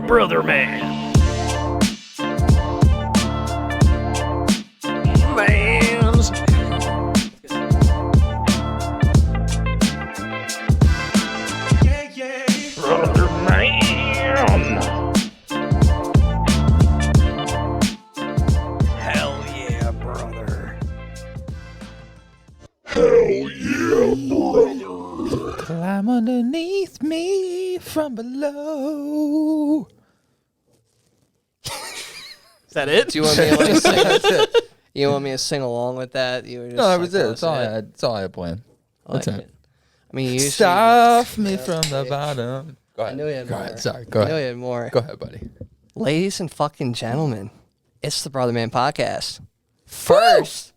Brother Man. Mans. Brother Man. Hell yeah, brother. Hell yeah, brother. Climb underneath me from below. Is that it? Do you want me to like, sing? You want me to sing along with that? You were just No, that was like, it. That's all I had. That's all I had planned. I like That's it. I mean, usually Stuff me from the bottom. Go ahead. I knew he had Go more. ahead. Sorry. Go I know you ahead. had more. Go ahead, buddy. Ladies and fucking gentlemen, it's the Brother Man podcast. First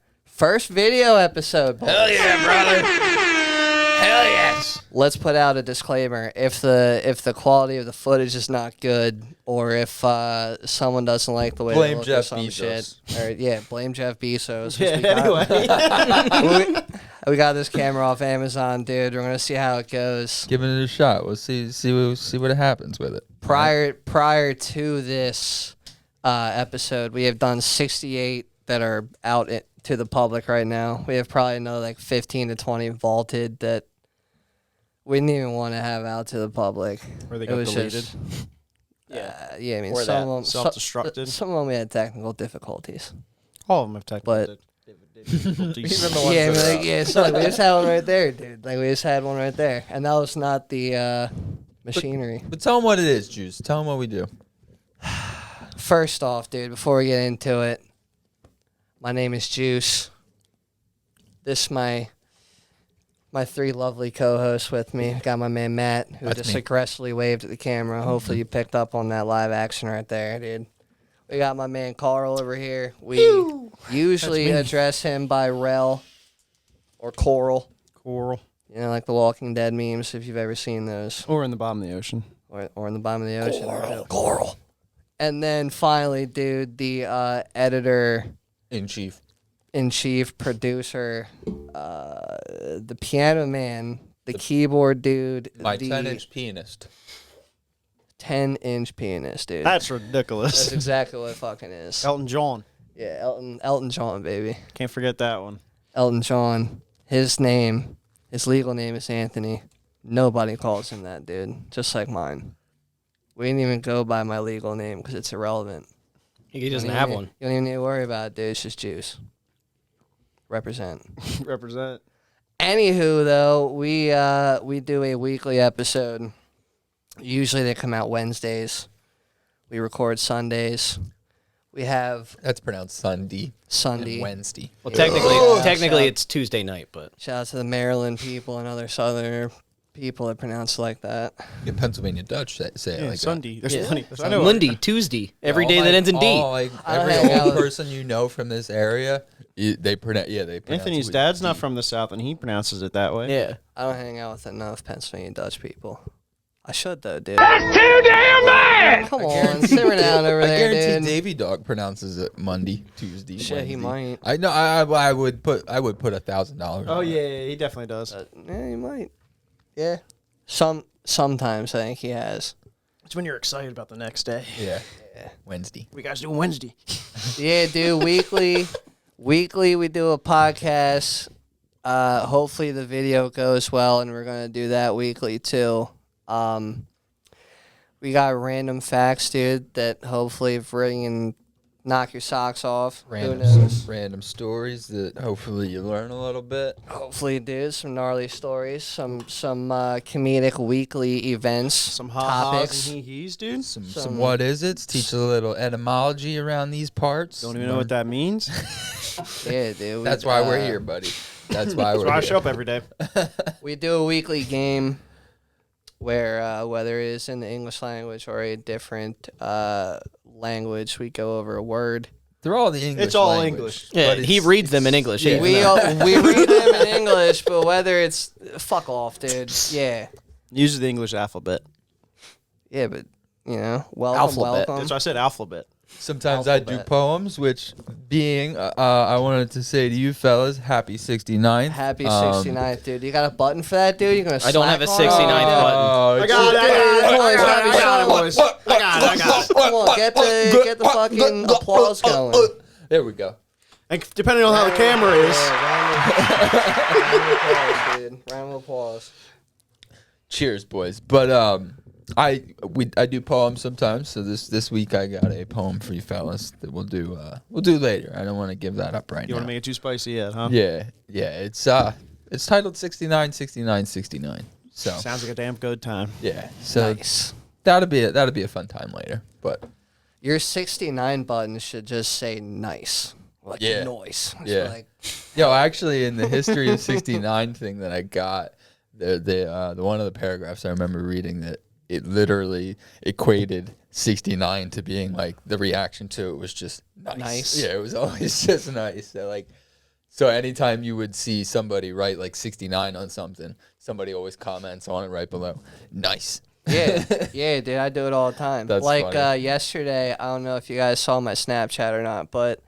video episode. Boys. Hell yeah, brother. Hell yes. Let's put out a disclaimer. If the quality of the footage is not good, or if someone doesn't like the way Blame they look Jeff or some Bezos. shit, or blame Jeff Bezos. Anyway. We got this camera off Amazon, dude. We're gonna see how it goes. Giving it a shot. We'll see what happens with it. Prior to this episode, we have done 68 that are out to the public right now. We have probably another like 15 to 20 vaulted that we didn't even want to have out to the public. Where they It got was deleted. just- I mean, Or some that of them self-destructed. Some of them we had technical difficulties. All of them have technical But- difficulties. Even the ones Yeah, that are like, yeah. So we just had one right there, dude. Like we just had one right there, and that was not the machinery. But tell them what it is, Juice. Tell them what we do. First off, dude, before we get into it, my name is Juice. This is my three lovely co-hosts with me. Got my man Matt, who That's just me. aggressively waved at the camera. Hopefully you picked up on that live action right there, dude. We got my man Carl over here. We usually address him by Rel or Coral. Coral. You know, like the Walking Dead memes, if you've ever seen those. Or in the bottom of the ocean. Or in the bottom of the ocean. Coral. And then finally, dude, the editor-in-chief, producer, the piano man, the keyboard dude. My the 10-inch pianist. 10-inch pianist, dude. That's ridiculous. That's exactly what it fucking is. Elton John. Yeah, Elton John, baby. Can't forget that one. Elton John. His legal name is Anthony. Nobody calls him that, dude. Just like mine. We didn't even go by my legal name because it's irrelevant. He doesn't have one. You don't even need to worry about it, dude. It's just Juice. Represent. Represent. Anywho, though, we do a weekly episode. Usually they come out Wednesdays. We record Sundays. We have That's pronounced Sunday. Sunday. Wednesday. Well, technically it's Tuesday night, but Shout out to the Maryland people and other Southern people that pronounce it like that. Yeah, Pennsylvania Dutch say it Yeah, like Sunday. There's Yeah. plenty. I know. Monday, Tuesday, every day that ends in D. Every hang old out- person you know from this area, they pronounce. Anthony's it dad's with not D. from the South, and he pronounces it that way. Yeah. I don't hang out with enough Pennsylvania Dutch people. I should, though, dude. That's too damn bad! Come on, simmer down over I there, guarantee dude. Davy Dog pronounces it Monday, Tuesday. Shit, he Wednesday. might. I know. I would put $1,000. Oh, on it. yeah, he definitely does. Yeah, he might. Yeah. Sometimes I think he has. It's when you're excited about the next day. Yeah. Wednesday. We guys doing Wednesday. Yeah, dude. Weekly we do a podcast. Hopefully the video goes well, and we're gonna do that weekly too. We got random facts, dude, that hopefully bring knock your socks off. Who knows? Random stories that hopefully you learn a little bit. Hopefully, dude, some gnarly stories, some comedic weekly events, Some ha-has topics. and hee-hees, dude. Some what is it? Teach a little etymology around these parts. Don't even know what that means. Yeah, dude. That's why we're here, buddy. That's why we're So I here. show up every day. We do a weekly game where whether it is in the English language or a different language, we go over a word. They're all the English. It's all language, English. Yeah, but he reads them in English. Yeah. We read them in English, but whether it's fuck off, dude. Yeah, Use the English alphabet. yeah, but you know, welcome. That's why I said alphabet. Sometimes I do Alphabet. poems, which being, I wanted to say to you fellas, happy 69th. Happy 69th, dude. You got a button for that, dude? You're gonna. I don't have a slack on 69th it? button. Oh, I got it, boys. I got it, boys. I got I got it. Come on, get the fucking applause going. There we go. And depending on how the camera is. Yeah, round of applause, dude. Round of applause. Cheers, boys. But I do poems sometimes. So this week I got a poem for you fellas that we'll do later. I don't want to give that up right You now. want to make it too spicy yet, huh? Yeah. It's titled 69, 69, 69. So Sounds like a damn good time. yeah. So Nice. that'll be a fun time later. But Your 69 button should just say nice. Like Yeah. noise. It's Yeah. Like, yo, actually, in the history of 69 thing that I got, the one of the paragraphs I remember reading that it literally equated 69 to being like the reaction to it was just nice. Nice. Yeah, it was always just nice. So anytime you would see somebody write like 69 on something, somebody always comments on it right below. Nice. yeah, yeah, dude, I do it all the time. That's like funny. yesterday, I don't know if you guys saw my Snapchat or not, but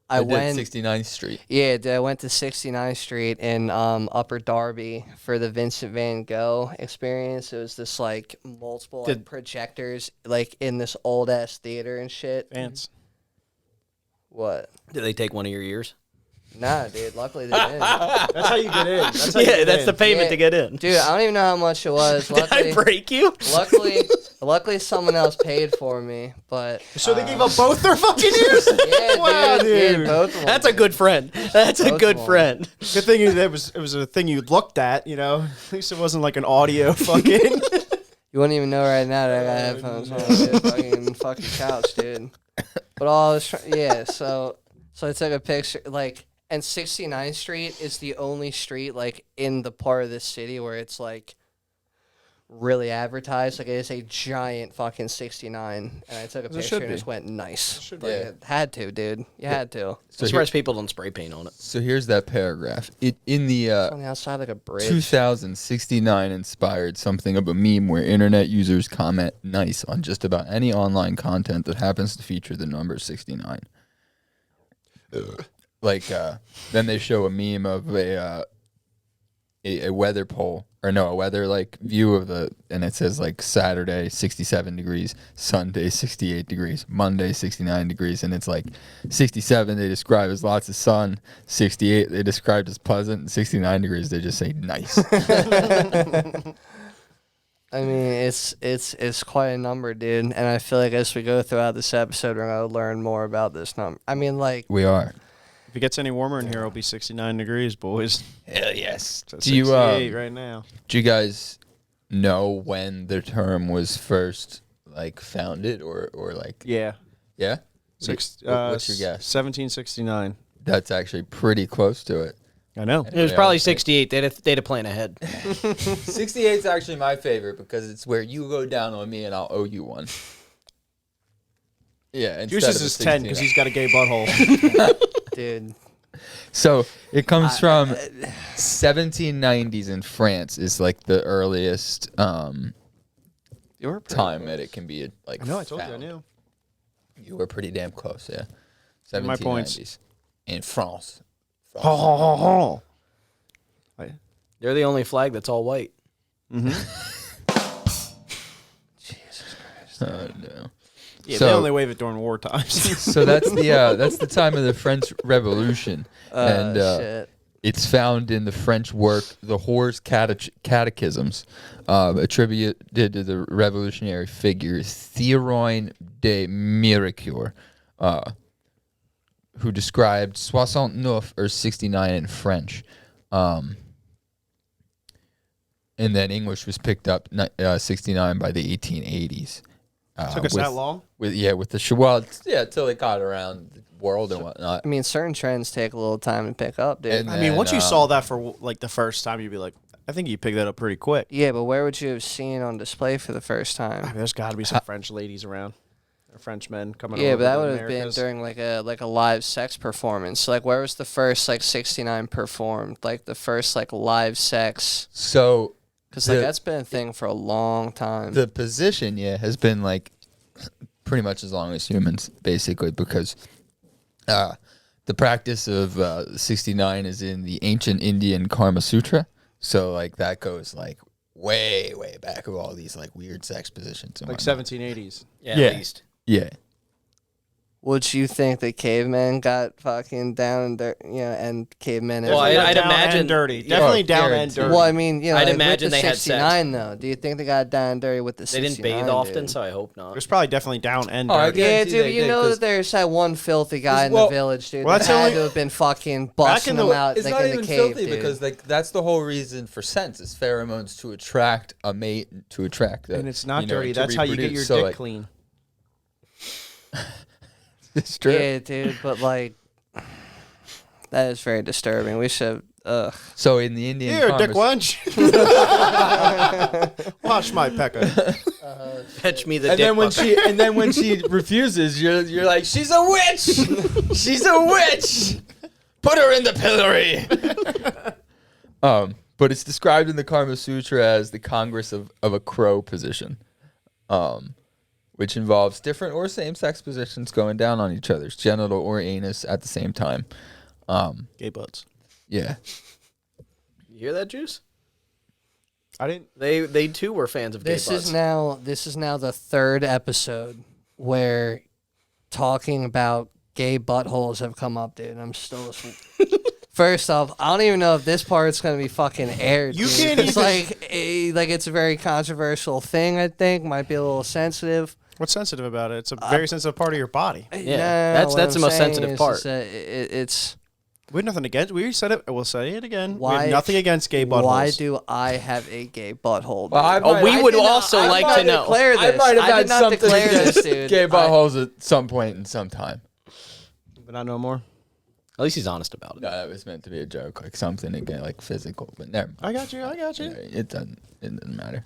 I did went 69th Street. Yeah, dude, I went to 69th Street in Upper Darby for the Vincent Van Gogh experience. It was this like multiple like, projectors like in this old ass theater and shit. Ants. What? Did they take one of your ears? Nah, dude. Luckily they didn't. That's how you get in. That's how you Yeah, get that's in. the payment Yeah. to get in. Dude, I don't even know how much it was. Did I break you? Luckily, someone else paid for me. But So they gave up both their fucking ears? yeah, Wow, dude, dude. both of them. That's a good friend. That's a Both good of 'em. friend. Good thing it was a thing you looked at, you know? At least it wasn't like an audio fucking... You wouldn't even know right now that I got headphones on. Dude. Fucking couch, dude. But all I was yeah. So I took a picture like. And 69th Street is the only street, like, in the part of the city where it's, like, really advertised. Like, it is a giant fucking 69. And I took a As it picture should and be. it just went nice. Should Like, be. it had to, dude. You had to. I'm So, surprised people don't spray paint on it. so here's that paragraph. In the It's on the outside like a bridge. 2069 inspired something of a meme where internet users comment nice on just about any online content that happens to feature the number 69. Like then they show a meme of a weather pole or no, a weather like view of and it says like Saturday 67 degrees, Sunday 68 degrees, Monday 69 degrees, and it's like 67 they describe as lots of sun, 68 they described as pleasant, and 69 degrees they just say nice. I mean, it's quite a number, dude. And I feel like as we go throughout this episode, we're going to learn more about this number. I mean, like, We are. If it gets any warmer in here, it'll be 69 degrees, boys. Hell yes. So Do you 68 right now. do you guys know when the term was first like founded or like Yeah. yeah? What's your guess? 1769. That's actually pretty close to it. I know. It was Yeah, probably okay. 68. They'd have planned ahead. 68 is actually my favorite because it's where you go down on me and I'll owe you one. Yeah, Juices is 10 because he's got a gay butthole. dude. So it comes from 1790s in France is like the earliest You were pretty time close. that it can be like I know, I told you, I found. knew. You were pretty damn close, yeah. My points. 1790s in France. Ho, ho, ho, ho. They're the only flag that's all white. Oh, no. Yeah, So- they only wave it during war times. So that's the time of the French Revolution, and Shit. it's found in the French work "The Whore's Catechisms," attributed to the revolutionary figure Théroigne de Méricourt, who described 69 or 69 in French, and then English was picked up 69 by the 1880s. Took us that long? With till it got around the world and whatnot. I mean, certain trends take a little time to pick up, dude. And I mean, once you then, saw that for like the first time, you'd be like, I think you picked that up pretty quick. yeah, but where would you have seen on display for the first I time? mean, there's got to be some French ladies around, or French men coming Yeah, over. but that to would have been Americas. during like a live sex performance. Like, where was the first like 69 performed? Like the first like live sex? So Because like The- that's been a thing for a long time. the position, has been like pretty much as long as humans, basically, because the practice of 69 is in the ancient Indian Karma Sutra. So like that goes like way back of all these like weird sex positions. Like 1780s. Yeah, Yeah. at least. Yeah. Would you think that cavemen got fucking down and and cavemen? Well, Definitely I'd down imagine- and dirty. yeah. Definitely Oh, down and guaranteed. dirty. Well, I mean, I'd with imagine the they had sex. 69 though. Do you think they got down and dirty with the They 69? didn't bathe often, dude? so I hope not. There's probably definitely down and Oh, I dirty. Yeah, guarantee dude, they you did, know 'cause- that there's that one filthy guy in Well, the village, dude. well, that that's the had only- to have been fucking busting the- them out It's like not in even the cave, filthy dude. because like that's the whole reason for scents is pheromones to attract a mate to attract the, And it's not you know, dirty. to That's how you get your reproduce. So, dick like, clean. It's true. Yeah, dude, but like that is very disturbing. We should. Ugh. So in the Indian Here, dick convers- wench. Watch my pecker. Fetch me the and dick then when bucket. she refuses, you're like, she's a witch. She's a witch. Put her in the pillory. But it's described in the Kama Sutra as the Congress of a crow position, which involves different or same sex positions going down on each other's genital or anus at the same time. Gay butts. Yeah. You hear that, Juice? I didn't. They too were fans of gay This butts. is now the third episode where talking about gay buttholes have come up, dude. I'm still. First off, I don't even know if this part's gonna be fucking aired. You dude. can't It's even- like it's a very controversial thing. I think might be a little sensitive. What's sensitive about it? It's a very sensitive part of your body. Yeah, what that's I'm the most saying sensitive is part. that it's We have nothing against. We said it. We'll say it again. we Why- have nothing against gay buttholes. why do I have a gay butthole? Dude? Well, we would also like to know. Declare I this. might have I had did not something declare against this, dude. gay buttholes at some point in some time. But not no more. At least he's honest about it. No, that was meant to be a joke, like something again, like physical. But never. I got you. It doesn't matter.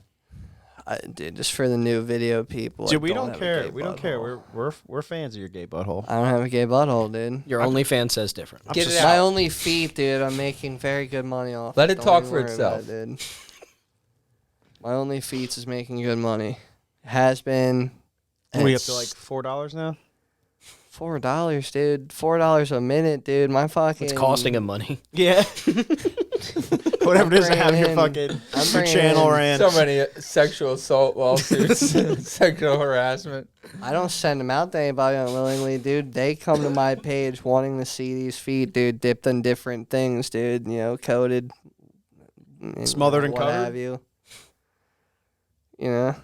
Dude, just for the new video people. Dude, I we don't have a care. gay We don't care. butthole. We're fans of your gay butthole. I don't have a gay butthole, dude. Your OnlyFans says different. Get just- it My out. only feet, dude. I'm making very good money off. Let it Don't talk even for worry about itself. it, dude. My only feet is making good money. Has been. What are we up It's to like $4 now? $4, dude. $4 a minute, dude. My fucking. It's costing him money. Yeah. Whatever it is to have your bringing fucking I'm your bringing channel in- ran. So many sexual assault lawsuits, sexual harassment. I don't send them out to anybody unwillingly, dude. They come to my page wanting to see these feet, dude, dipped in different things, dude. You know, coated, and, Smothered and what covered? have you. You know,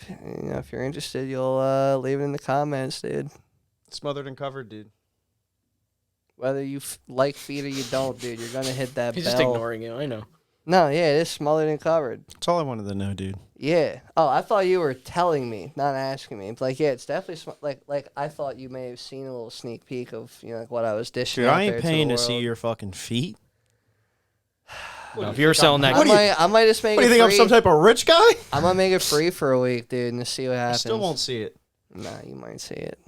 if you're interested, you'll leave it in the comments, dude. Smothered and covered, dude. Whether you like feet or you don't, dude, you're gonna hit that He's bell. just ignoring you. I know. No, yeah, it is smothered and covered. That's all I wanted to know, dude. Yeah. Oh, I thought you were telling me, not asking me. It's like, yeah, it's definitely like I thought you may have seen a little sneak peek of like what I was dishing. Dude, out I ain't there paying the to see world. your fucking feet. No, if you're selling that, I might just make What do you it think? I'm free. some type of rich guy? I'm gonna make it free for a week, dude, and just see what I happens. still won't see it. Nah, you might see it.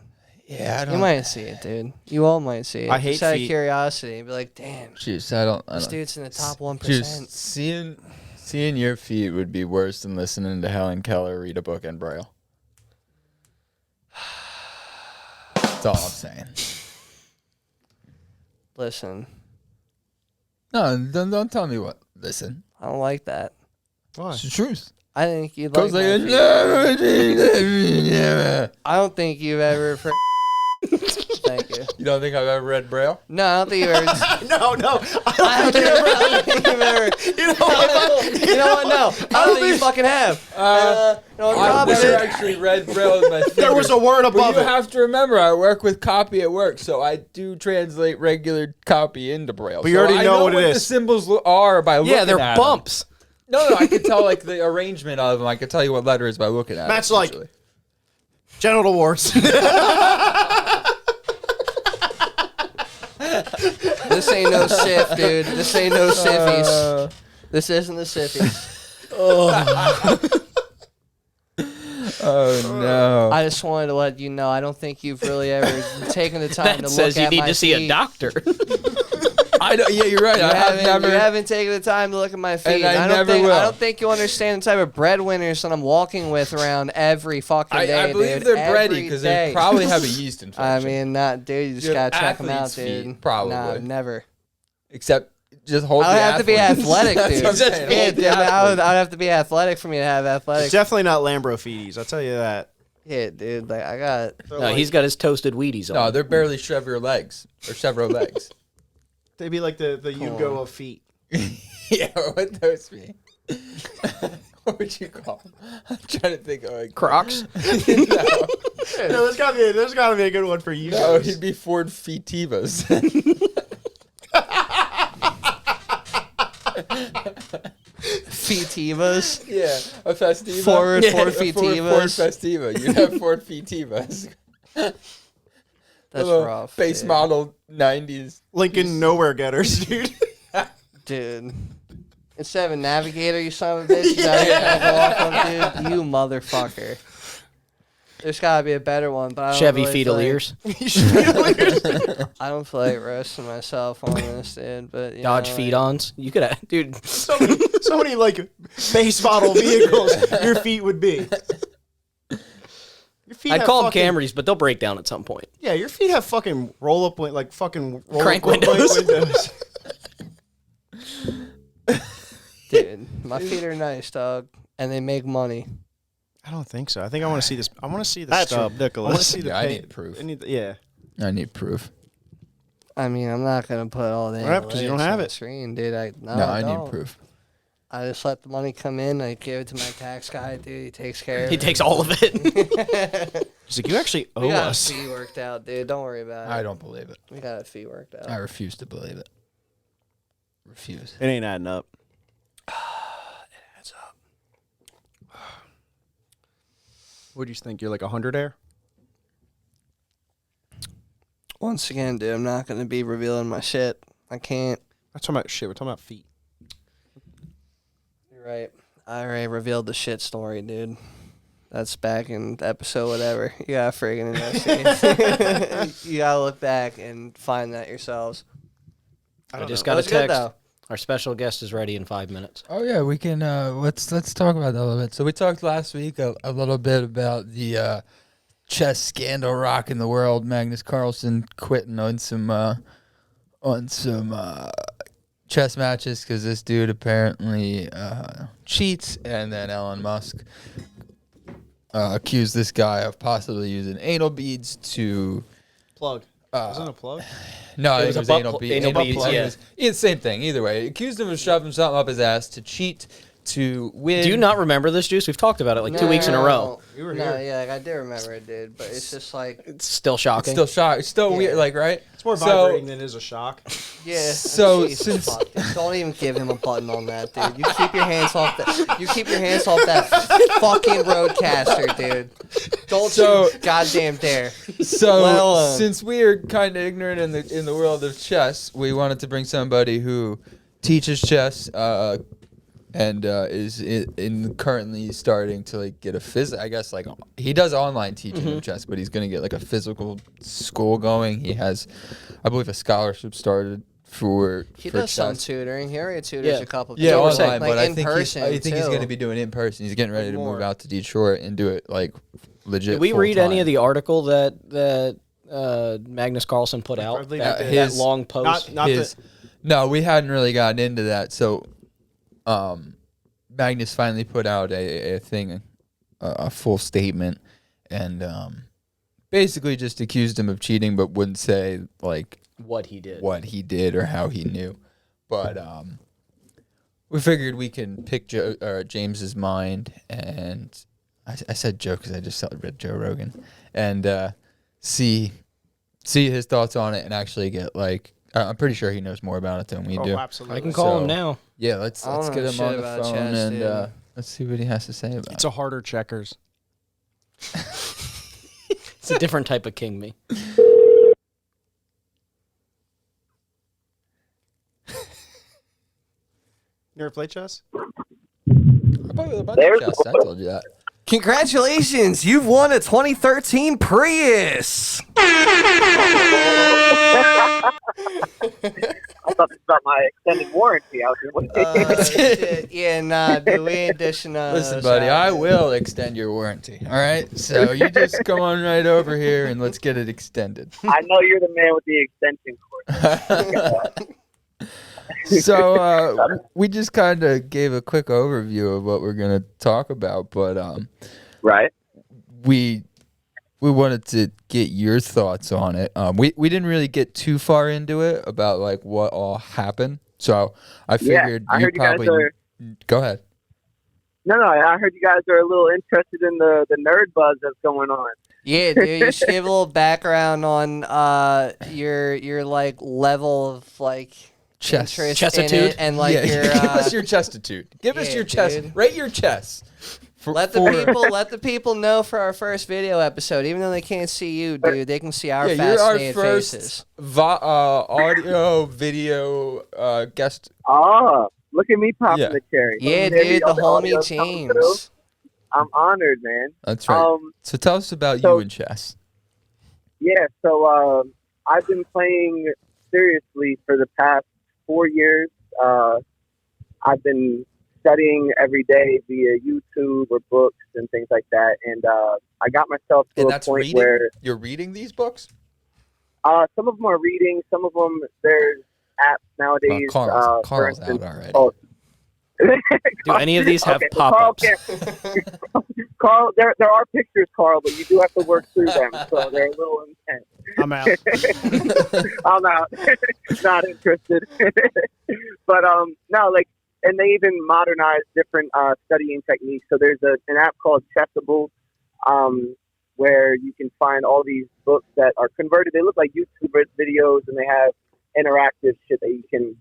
Yeah, I You might see it, dude. You all might see it. I hate just out of feet. curiosity. Be like, damn, Jeez, I don't. this dude's in the top 1%. Just seeing your feet would be worse than listening to Helen Keller read a book in Braille. That's all I'm saying. Listen, No, don't tell me what. Listen, I don't like that. Why? it's the truth. I think you'd like Cause my feet. I don't think you've ever. Thank you. You don't think I've ever read Braille? No, I don't think you've ever. No. I don't think you've ever. You know what? No, I don't think you fucking have. I've probably never did. actually read Braille with my fingers. There was a word But above you it. have to remember, I work with copy at work, so I do translate regular copy into Braille. But you So already I know what it the is. symbols are by looking yeah, they're at 'em. bumps. No, I can tell like the arrangement of them. I can tell you what letter is by looking at it. Matt's like- essentially. Genital warts. This ain't no sif, dude. This ain't no siffies. This isn't the siffies. Oh no! I just wanted to let you know. I don't think you've really ever taken the time That to look says you at need my to see a feet. doctor. I know. Yeah, you're right. You I have haven't, never. you haven't taken the time to look at my feet. And I don't never think will. I don't think you understand the type of breadwinners that I'm walking with around every fucking day. I believe dude. they're bready Every because day. they probably have a yeast infection. I mean, not dude. You just Dude, gotta check them out, athlete's feet, dude. probably. Nah, never. except just hold. I would have to be athlete. athletic, That's dude. what I'm saying, Yeah, hold the dude, I athlete. would have to be athletic for me to have It's athletic. definitely not Lambro feeties. I'll tell you that. Yeah, dude. Like I got. No, he's got his toasted Wheaties on. No, they're barely Chevrolet legs or Chevrolet legs. They'd be like the Yugo of feet. Yeah, what would those be? What would you call them? I'm trying to think of like Crocs. no, No, there's gotta be a good one for you. no, he'd be Ford Fetivas. Fetivas. Yeah, a Festiva. Ford Yeah, Ford Fetivas. Festiva. You'd have Ford Fetivas. That's Little rough. Base dude. model 90s. Lincoln nowhere getters, dude. Dude. Instead of a Navigator, you son of a bitch, that you walk on, dude, you motherfucker. There's gotta be a better one, but I don't Chevy really feel Fetaliers. I don't feel like roasting myself on this, dude. But you Dodge know, feed-ons. You could have, dude. so many like base model vehicles your feet would be. Your feet I'd have call them fucking- Camrys, but they'll break down at some point. Yeah, your feet have fucking roll up like fucking roll Crank up windows. windows. dude, my feet are nice, dog, and they make money. I don't think so. I think I want to see this. I want to see the That's stub. ridiculous. I want to see the. Yeah, I paint. need proof. Yeah. I need proof. I mean, I'm not gonna put all the Right, 'cause you don't analytics have on the it. screen, dude. I I don't. need proof. I just let the money come in. I give it to my tax guy, dude. He takes care of He it. takes all of it. He's like, you actually We owe got us. a fee worked out, dude. Don't worry about it. I don't believe it. We got a fee worked out. I refuse to believe it. Refuse. It ain't adding up. What do you think? You're like 100 air? Once again, dude, I'm not gonna be revealing my shit. I can't. I'm talking about shit. We're talking about feet. You're right. I already revealed the shit story, dude. That's back in episode whatever. You gotta friggin' investigate. You gotta look back and find that yourselves. I just That got a was good, text. though. Our special guest is ready in 5 minutes. Oh yeah, we can. Let's talk about that a little bit. So we talked last week a little bit about the chess scandal rocking the world. Magnus Carlsen quitting on some chess matches because this dude apparently cheats, and then Elon Musk accused this guy of possibly using anal beads to. Plug. Wasn't it a plug? No, It it was was a butt anal pl- beads. anal beads, yeah. It's the same thing. Either way, accused him of shoving something up his ass to cheat to win. Do you not remember this, Juice? We've talked about it like 2 weeks in a row. You were No, here. yeah, like, I do remember it, dude. But it's just like, It's still It's shocking. still shock. It's still Yeah. weird. Like right. It's more So- vibrating than it is a shock. yeah. So, Jesus since- fuck, dude. Don't even give him a button on that, dude. You keep your hands off that. You keep your hands off that fucking roadcaster, dude. Don't So- you goddamn dare. So Well, since we're kind of ignorant in the world of chess, we wanted to bring somebody who teaches chess and is in currently starting to like get a I guess like he does online teaching of chess, but he's gonna get like a physical school going. He has, I believe, a scholarship started for He for does some chess. tutoring. He already tutors Yeah. a couple. Yeah, people, online, like but I in think person I think he's too. going to be doing it in person. He's getting ready to move More. out to Detroit and do it like legit. Did we read any full-time. of the article that Magnus Carlson put out? Hardly That, did. that long post. Not His- No, we hadn't really gotten into that. So, Magnus finally put out a thing, a full statement, and basically just accused him of cheating, but wouldn't say like what he did. what he did or how he knew. But we figured we can pick James's mind, and I said Joe because I just read Joe Rogan, and see his thoughts on it, and actually get like I'm pretty sure he knows more about it than we do. Oh, absolutely. I can call So- him now. Yeah, let's I don't get know him on shit the about phone chess, and dude. let's see what he has to say about It's a harder checkers. It's a different type of king me. You ever play chess? it. I played with a bunch of chess. I told you that. Congratulations, you've won a 2013 Prius. I thought this was about my extended warranty. I was Shit. Yeah, nah, dude, we ain't dishing Listen, buddy, I will extend your warranty. All right, so you just come on right over here and let's get it extended. I know you're the man with the extension cord. So we just kind of gave a quick overview of what we're gonna talk about, but Right. we wanted to get your thoughts on it. We didn't really get too far into it about like what all happened. So I figured I heard you guys probably are. go ahead. No, I heard you guys are a little interested in the nerd buzz that's going on. Yeah, dude, you should give a little background on your like level of like Chess. interest in Chestitude? it and like yeah, your give us your chestitude. Give us yeah, your chest. dude. Rate your chest. let the people know for our first video episode. Even though they can't see you, dude, they can see our Yeah, you're our fascinated first faces. audio video guest. Oh, look at me popping Yeah. the cherry. Yeah, Maybe dude, the other homie audios coming through. teams. I'm honored, man. That's right. So tell us about so- you and chess. Yeah, so I've been playing seriously for the past 4 years. I've been studying every day via YouTube or books and things like that, and I got myself to And a that's point reading? where You're reading these books? some of them are reading, some of them there's apps nowadays. for Carl's instance, out already. oh, Do any of these have okay, so Carl pop-ups? can't. Carl, there are pictures, Carl, but you do have to work through them, so they're a little intense. I'm out. I'm out. Not interested. But no, like, and they even modernize different studying techniques. So there's an app called Chessable, where you can find all these books that are converted. They look like YouTube videos, and they have interactive shit that you can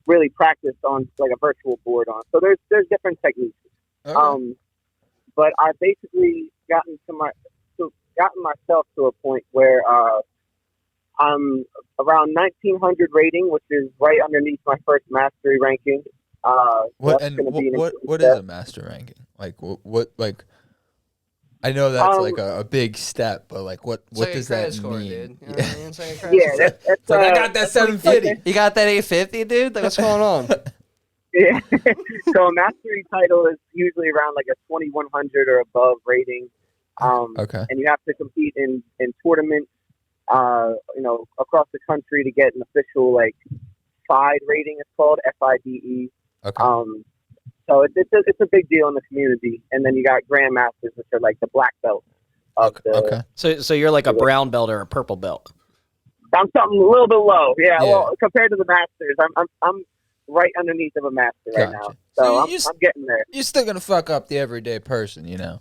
really practice on, like a virtual board on. So there's different techniques. Okay. But I've basically gotten myself to a point where I'm around 1900 rating, which is right underneath my first mastery ranking. What that's and gonna be an what important what is step. a master ranking? Like what like I know that's like a big step, but like what It's like does a credit that score, mean? dude. You know Yeah. what I mean? It's like a credit Yeah, score. that's It's like, I got that that's 750. You got that 850, dude? Like, what's going on? Yeah. So a mastery title is usually around like a 2100 or above rating. Okay. And you have to compete in tournaments, across the country to get an official like FIDE rating. It's called FIDE. Okay. So it's a big deal in the community. And then you got grandmasters, which are like the black belt of the. Okay. So you're like a brown belt or a purple belt. I'm something a little bit low. Yeah. Yeah. Well, compared to the masters, I'm right underneath of a master right now. Gotcha. So So I'm getting there. You're still gonna fuck up the everyday person, you know.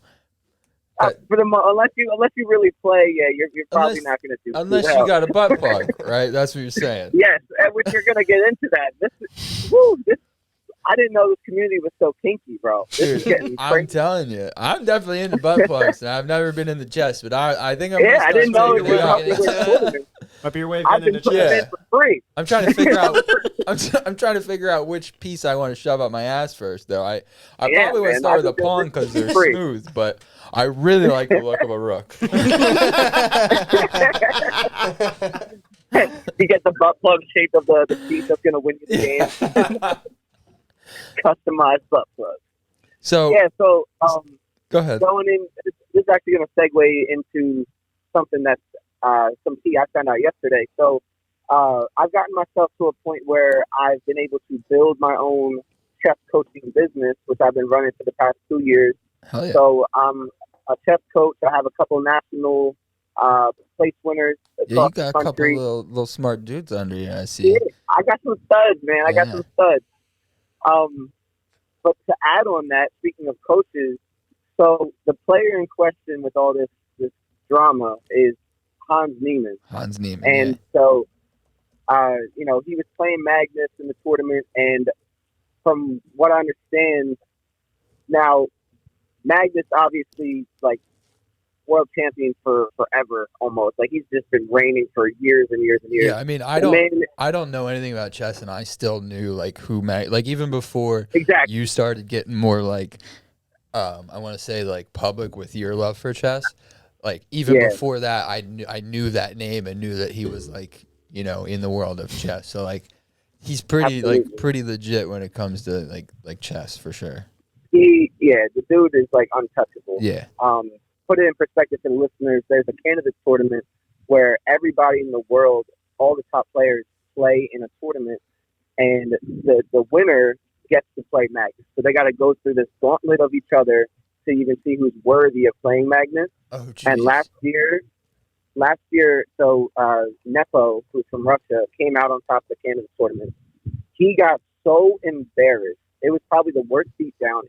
Unless you really play, yeah, you're probably Unless- not going to do. Unless too well. you got a butt plug, right? That's what you're saying. Yes, and which you're going to get into that. This I didn't know this community was so kinky, bro. This is Dude, getting I'm crazy. telling you, I'm definitely into butt plugs, and I've never been in the chest, but I think I'm. Yeah, gonna I start didn't know taking it was it out. helping with tournaments. Might be your way of I've getting been into putting chess. it in for free. I'm trying to figure out. I'm trying to figure out which piece I want to shove up my ass first, though. I Yeah, probably want to man, start I with a think pawn this because is they're free. smooth, but I really like the look of a rook. You get the butt plug shape of the piece that's going to win you the game. Customized butt plug. So Yeah, so go ahead. going in, this is actually going to segue into something that's some tea I found out yesterday. So I've gotten myself to a point where I've been able to build my own chess coaching business, which I've been running for the past 2 years. Hell yeah. So I'm a chess coach. I have a couple national place winners Yeah, you across got a the couple country. little smart dudes under you. I see. Yeah, I got some studs, man. I got Yeah. some studs. But to add on that, speaking of coaches, so the player in question with all this drama is Hans Niemann. Hans Niemann. And so, he was playing Magnus in the tournament, and from what I understand, now Magnus obviously like world champion for forever almost. Like he's just been reigning for years and years and years. Yeah, I mean, And then- I don't know anything about chess, and I still knew like who like even before exactly. you started getting more like, I want to say like public with your love for chess. Like even Yeah. before that, I knew that name and knew that he was like in the world of chess. So like he's pretty Absolutely. pretty legit when it comes to like chess for sure. The dude is like untouchable. Yeah. Put it in perspective for the listeners. There's a candidates tournament where everybody in the world, all the top players, play in a tournament, and the winner gets to play Magnus. So they got to go through this gauntlet of each other to even see who's worthy of playing Magnus. Oh, geez. And last year, so Nepo, who's from Russia, came out on top of the Canada tournament. He got so embarrassed. It was probably the worst beatdown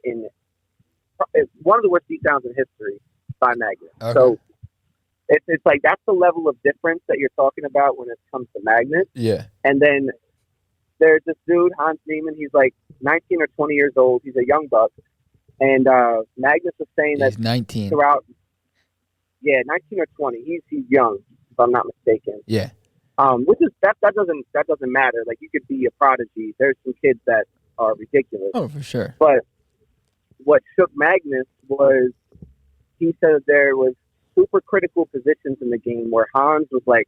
one of the worst beatdowns in history by Magnus. Okay. So it's like that's the level of difference that you're talking about when it comes to Magnus. Yeah. And then there's this dude, Hans Niemann. He's like 19 or 20 years old. He's a young buck. And Magnus was saying He's that 19. throughout, 19 or 20. He's young, if I'm not mistaken. Yeah. Which is that doesn't matter. Like you could be a prodigy. There's some kids that are ridiculous. Oh, for sure. But what shook Magnus was he said there was super critical positions in the game where Hans was like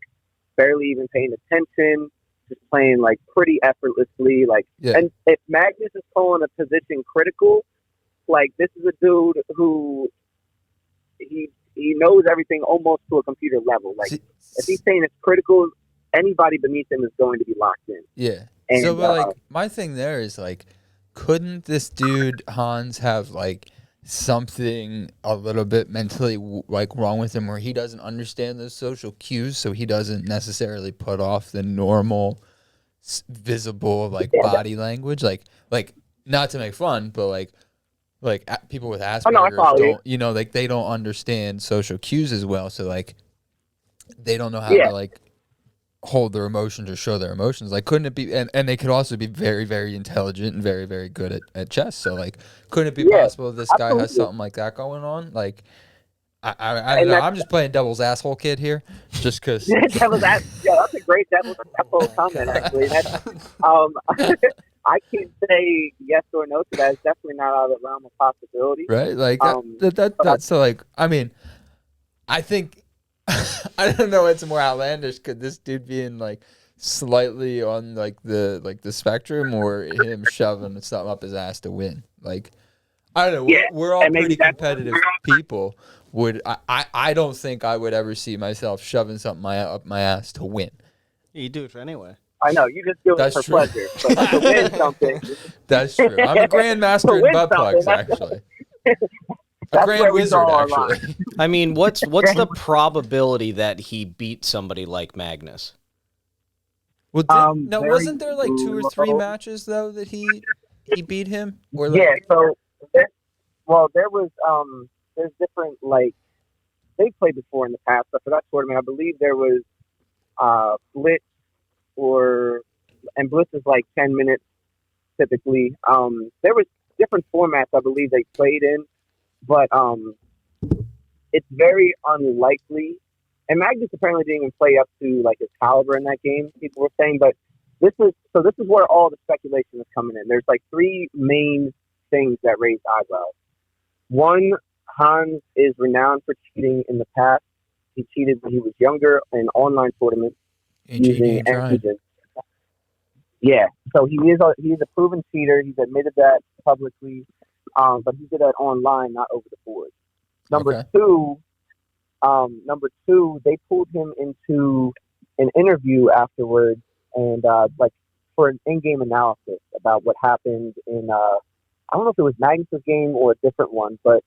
barely even paying attention, just playing like pretty effortlessly. Like, Yeah. And if Magnus is calling a position critical, like this is a dude who he knows everything almost to a computer level. Like if he's saying it's critical, anybody beneath him is going to be locked in. Yeah. And, So, but like, my thing there is like, couldn't this dude Hans have like something a little bit mentally like wrong with him, where he doesn't understand those social cues, so he doesn't necessarily put off the normal, visible like body language, like not to make fun, but like people with Asperger's don't, like they don't understand social cues as well, so like they don't know how to like hold their emotions or show their emotions. Like, couldn't it be, and they could also be very, very intelligent and very, very good at chess. So like, couldn't it be possible this guy has something like that going on? Like, I don't know. I'm just playing devil's asshole kid here, just because. Devil's asshole. That's a great devil's asshole comment. Actually, I can't say yes or no to that. It's definitely not out of the realm of possibility. Right, like that's so. Like, I mean, I think. I don't know what's more outlandish. Could this dude being like slightly on like the spectrum, or him shoving something up his ass to win? Like, I don't know. We're all pretty competitive people. I don't think I would ever see myself shoving something up my ass to win. You do it anyway. I know you just do it for pleasure, but to win something. That's true. I'm a grandmaster in butt plugs, actually. A grand wizard, actually. I mean, what's the probability that he beat somebody like Magnus? Well, wasn't there like 2 or 3 matches though that he beat him? Or like... Yeah. So, there was there's different like they played before in the past, but for that tournament, I believe there was Blitz and Blitz is like 10 minutes typically. There was different formats I believe they played in. But it's very unlikely. And Magnus apparently didn't even play up to like his caliber in that game, people were saying. But this is where all the speculation is coming in. There's like 3 main things that raise eyebrows. One, Hans is renowned for cheating in the past. He cheated when he was younger in online tournaments using antigens. Yeah, so he's a proven cheater. He's admitted that publicly. But he did that online, not over the board. Number two, they pulled him into an interview afterwards, and like for an in-game analysis about what happened in I don't know if it was Magnus' game or a different one, but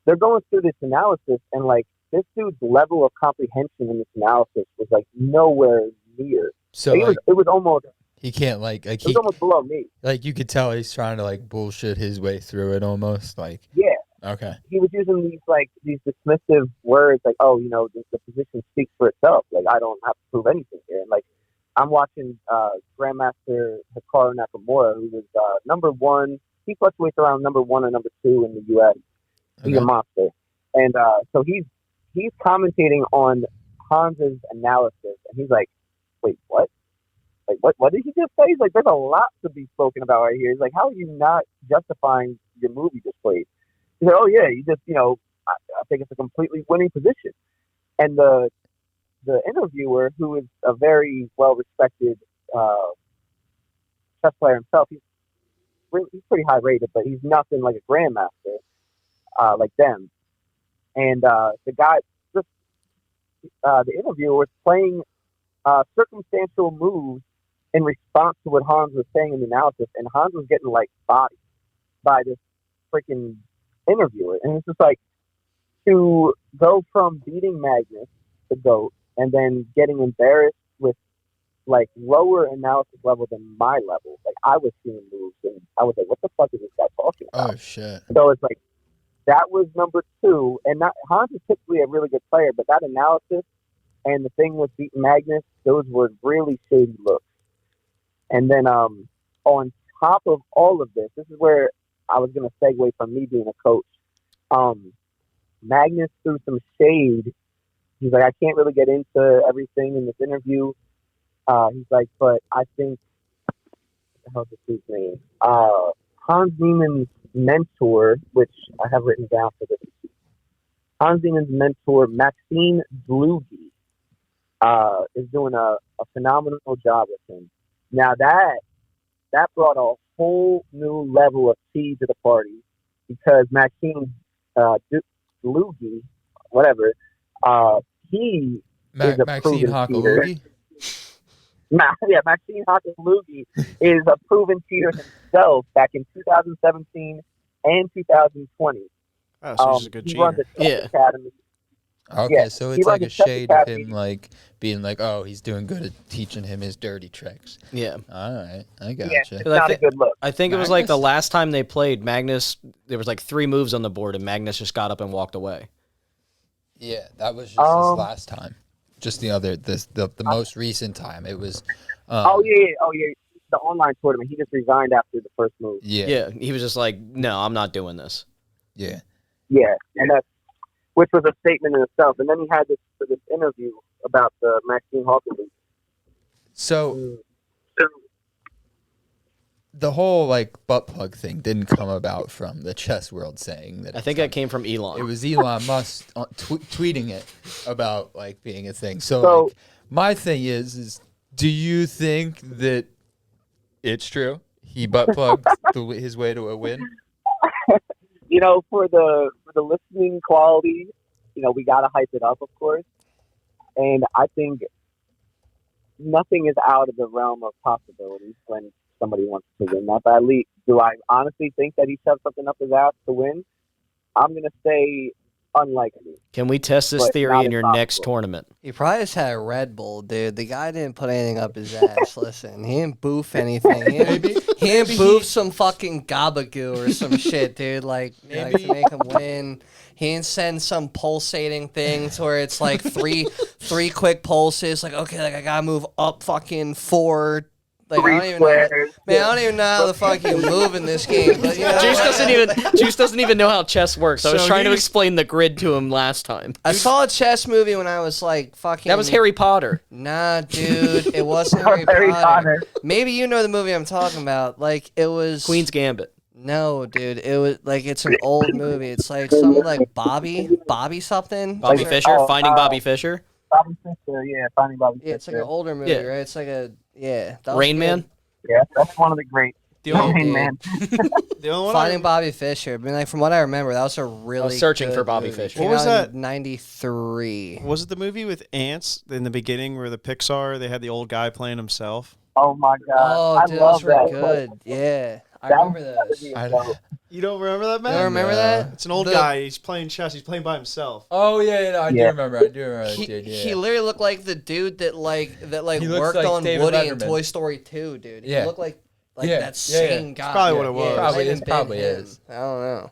they're going through this analysis, and like this dude's level of comprehension in this analysis was like nowhere near. So like, it was almost. He can't it was almost below me. Like you could tell he's trying to like bullshit his way through it almost. Like Okay. He was using these dismissive words like, oh, the position speaks for itself. Like I don't have to prove anything here. And like I'm watching Grandmaster Hikaru Nakamura, who was number 1. He fluctuates around number 1 or number 2 in the U.S. He's a monster, and so he's commentating on Hans's analysis, and he's like, wait, what? Like, what did he just say? He's like, there's a lot to be spoken about right here. He's like, how are you not justifying your move you just played? He said, oh, yeah, you just, I think it's a completely winning position. And the interviewer, who is a very well-respected chess player himself, he's pretty high-rated, but he's nothing like a grandmaster like them. And the guy, the interviewer was playing circumstantial moves in response to what Hans was saying in the analysis, and Hans was getting like bodied by this freaking interviewer, and it's just like to go from beating Magnus, the GOAT, and then getting embarrassed with like lower analysis level than my level. Like I was seeing moves, and I was like, "What the fuck is this guy talking about?" Oh shit. So it's like that was number two, and not Hans is typically a really good player, but that analysis and the thing with beating Magnus, those were really shady looks. And then on top of all of this, this is where I was going to segue from me being a coach. Magnus threw some shade. He's like, I can't really get into everything in this interview. He's like, but I think, what the hell is his name? Hans Niemann's mentor, which I have written down for this. Hans Niemann's mentor, Maxine Dlugi, is doing a phenomenal job with him. Now that brought a whole new level of tea to the party because Maxine Dlugi, whatever, he is a Maxine proven cheater. Hakalugi? Maxine Hakalugi is a proven cheater himself back in 2017 and 2020. Oh, so he's a good he cheater. runs a chess academy. Okay, Yeah, so he it's like runs a a chess shade of academy. him like being like, oh, he's doing good at teaching him his dirty tricks. Yeah. All right, I Yeah, gotcha. it's I not a thi- good look. I think it was like the Magnus? last time they played, Magnus, there was like 3 moves on the board, and Magnus just got up and walked away. Yeah, that was just this last time. Just the most recent time. It was. Oh yeah. The online tournament. He just resigned after the first move. Yeah, he was just like, no, I'm not doing this. Yeah. Yeah, and which was a statement in itself. And then he had this interview about the Maxine Hawkins. So the whole like butt plug thing didn't come about from the chess world saying that. I think that came from Elon. It was Elon Musk tweeting it about like being a thing. So like, my thing is do you think that it's true? He butt plugged his way to a win? You know, for the listening quality, you know, we gotta hype it up, of course. And I think nothing is out of the realm of possibilities when somebody wants to win that badly. Do I honestly think that he shoved something up his ass to win? I'm gonna say unlikely. Can we test this But theory not in your impossible. next tournament? He probably just had a Red Bull, dude. The guy didn't put anything up his ass. Listen, he didn't boof anything. He didn't boof some fucking gabagoo or some shit, dude. Like to make him win. He didn't send some pulsating things where it's like three quick pulses. Like, okay, like I gotta move up fucking 4. Like, I don't even know. Man, I don't even know how the fuck you move in this game. But, you know, Juice doesn't even know how chess works. I was So trying to he's- explain the grid to him last time. I saw a chess movie when I was like fucking. That was Harry Potter. Nah, dude, it wasn't Harry Harry Potter. Potter. Maybe you know the movie I'm talking about. Like it was Queen's Gambit. No, dude, it was like it's an old movie. It's like something like Bobby something. Bobby Like, Fischer, oh, Finding Bobby Fischer. Bobby Fischer, Finding Bobby Fischer. Yeah, it's like an older movie, Yeah. right? It's like a that was Rain good. Man. Yeah, that's one of the great. The only, dude. Man. the only one Finding Bobby Fischer. I mean, like from what I remember, that was a really. searching good for Bobby movie. Fischer. Came What was out in that? 93. was it the movie with ants in the beginning where the Pixar they had the old guy playing himself? Oh my God! Oh, I dude, love those were that. good. Yeah, I That remember would those. be I- dope. You don't remember that, You man? don't remember that? It's an old The- guy. He's playing chess. He's playing by himself. Oh yeah, no, I do Yeah. remember. I do remember that He, dude. Yeah. he literally looked like the dude that He looks worked like on David Woody in Letterman. Toy Story 2, dude. He Yeah. looked like Yeah, that yeah, yeah. same guy. probably what it was. might Probably have is, been probably him. is. I don't know.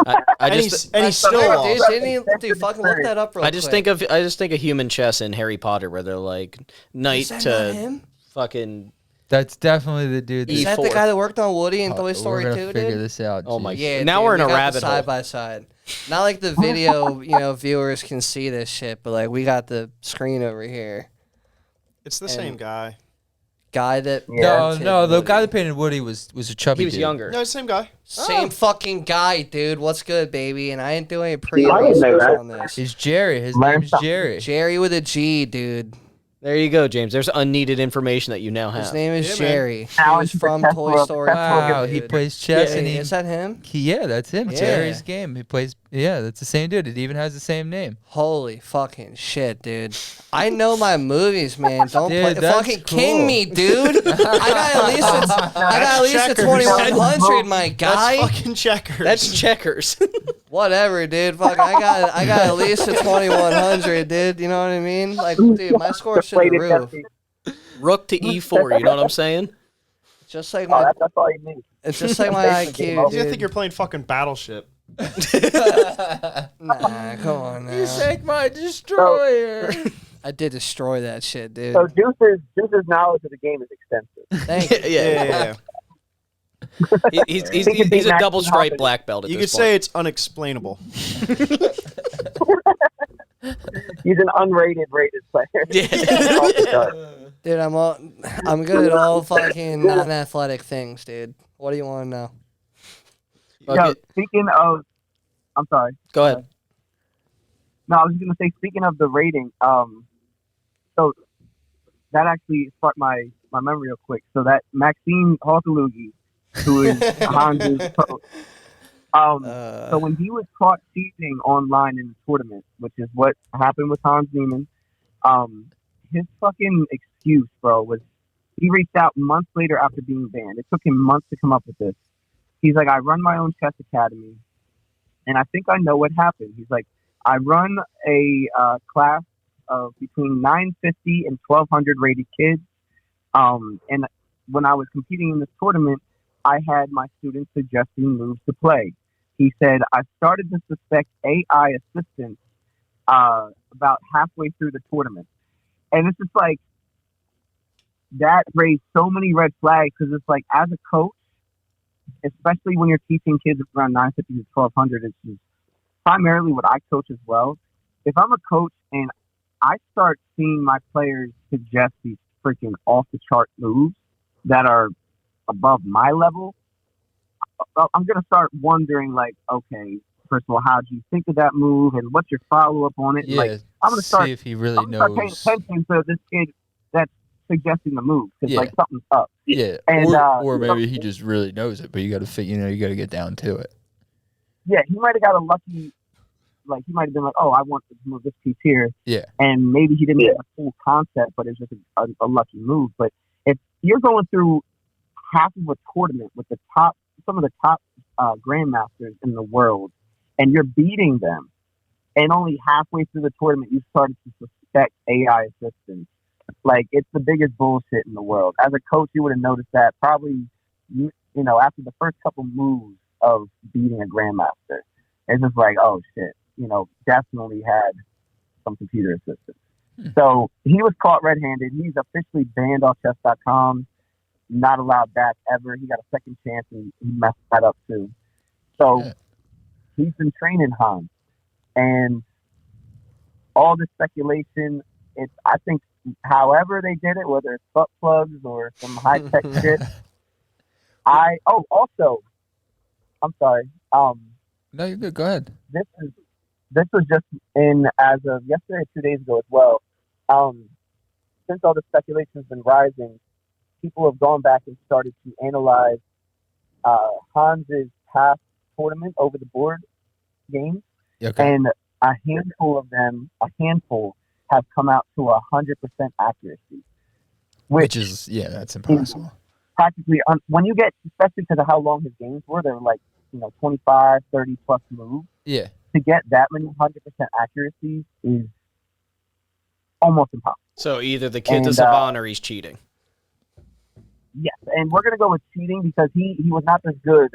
I And just he's still Dude, lost. dude, fucking look that up real I just quick. think of human chess in Harry Potter where they're like knight Is that to not him? fucking That's definitely the dude. Is E4. that the guy that worked on Woody in Toy We're Story gonna 2, figure dude? this out. Oh my geez. Yeah, Now dude, we're in we a got the rabbit hole. side by side. Not like the video, viewers can see this shit, but like we got the screen over here. It's the And- same guy. Guy that No, painted no, the Woody. guy that painted Woody was a chubby he was dude. younger. No, it's the same guy. Same fucking guy, dude. What's good, baby? And I ain't doing any I didn't know pre-research that. on this. He's Jerry. His Learn name's something. Jerry. Jerry with a G, dude. There you go, James. There's unneeded information that you now have. His name is Yeah, man. Jerry. He Now was he's from the Toy Tesla- Story. Wow, 4, he dude. plays chess Yeah, and is that him? yeah, that's him. Yeah. Jerry's game. He plays. Yeah, that's the same dude. It even has the same name. Holy fucking shit, dude. I know my movies, man. Don't Dude, play. that's Fucking king cool. me, dude. I got at least a checkers. 2100, my guy. That's fucking checkers. That's checkers. Whatever, dude. Fuck, I got at least a 2100, dude. You know what I mean? Like, dude, my score's through the Deflated roof. Pepsi. Rook to E4. You know what I'm saying? Just like Oh, my, that's all you need. it's just like my IQ, I I think dude. you're playing fucking Battleship. Nah, come on now. sank my destroyer. I did destroy that shit, dude. So Juice's knowledge of the game is extensive. Thank you. Yeah. He's He could be a Max double stripe Verstappen. black belt at You could this say point. it's unexplainable. He's an rated player. Dude, I'm good at all fucking non-athletic things, dude. What do you want to know? Yo, speaking of, I'm sorry. Go ahead. No, I was just gonna say, speaking of the rating, so that actually sparked my memory real quick. So that Maxine Haltalugi, who is Hans's coach, so when he was caught cheating online in the tournament, which is what happened with Hans Niemann, his fucking excuse, bro, was he reached out months later after being banned. It took him months to come up with this. He's like, I run my own chess academy, and I think I know what happened. He's like, I run a class of between 950 and 1200 rated kids. And when I was competing in this tournament, I had my students suggesting moves to play. He said, I started to suspect AI assistance about halfway through the tournament. And it's just like, that raised so many red flags because it's like, as a coach, especially when you're teaching kids around 950 to 1200, it's just primarily what I coach as well. If I'm a coach and I start seeing my players suggest these freaking off the chart moves that are above my level, I'm going to start wondering, like, okay, first of all, how do you think of that move and what's your follow up on it? Yeah, Like, I'm going to start, see if he really I'm gonna knows. start paying attention to this kid that's suggesting the move because Yeah. like something's up. Yeah, And, or maybe he just really knows it, but you got to you got to get down to it. Yeah, he might have got a lucky, like he might have been like, oh, I want to move this piece here. Yeah. And maybe he didn't get the full concept, but it's just a lucky move. But if you're going through half of a tournament with some of the top grandmasters in the world, and you're beating them, and only halfway through the tournament you started to suspect AI assistance, like it's the biggest bullshit in the world. As a coach, you would have noticed that probably, after the first couple moves of beating a grandmaster. It's just like, oh shit, definitely had some computer assistance. So he was caught red-handed. He's officially banned off chess.com, not allowed back ever. He got a second chance and he messed that up too. So he's been training Hans. And all this speculation, I think however they did it, whether it's butt plugs or some high-tech shit. Also, I'm sorry. No, you're good. Go ahead. This was just in as of yesterday, 2 days ago as well. Since all the speculation has been rising, people have gone back and started to analyze Hans's past tournament over the board games, Okay. and a handful have come out to 100% accuracy, Which is that's impossible. practically when you get, especially because of how long his games were, they were like 25, 30 plus moves. Yeah. To get that many 100% accuracies is almost impossible. So either the kid's a And, savant or he's cheating. Yes, and we're gonna go with cheating because he was not this good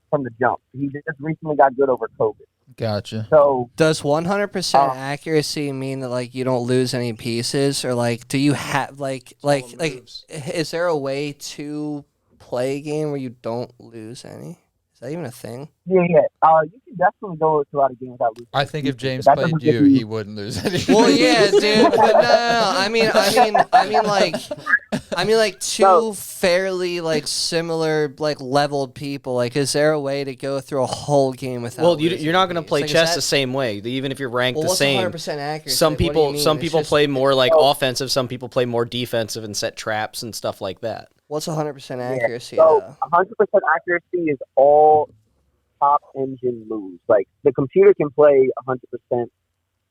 from the jump. He just recently got good over COVID. Gotcha. So Does 100% accuracy mean that like you don't lose any pieces, or like do you have like is there a way to play a game where you don't lose any? Is that even a thing? Yeah. You can definitely go throughout a game without losing. I think if James That played doesn't give you, he wouldn't lose anything. Well, yeah, dude, but no. I mean, like two No. fairly like similar like leveled people. Like, is there a way to go through a whole game without? Well, losing you're not going to these? play Like, is chess that- the same way. Even if you're ranked Well, the what's same. 100% accuracy? Some Like, what do you people mean? some It's people just- play more like offensive. Some people play more defensive and set traps and stuff like that. What's 100% accuracy? So though? 100% accuracy is all top engine moves. Like the computer can play 100%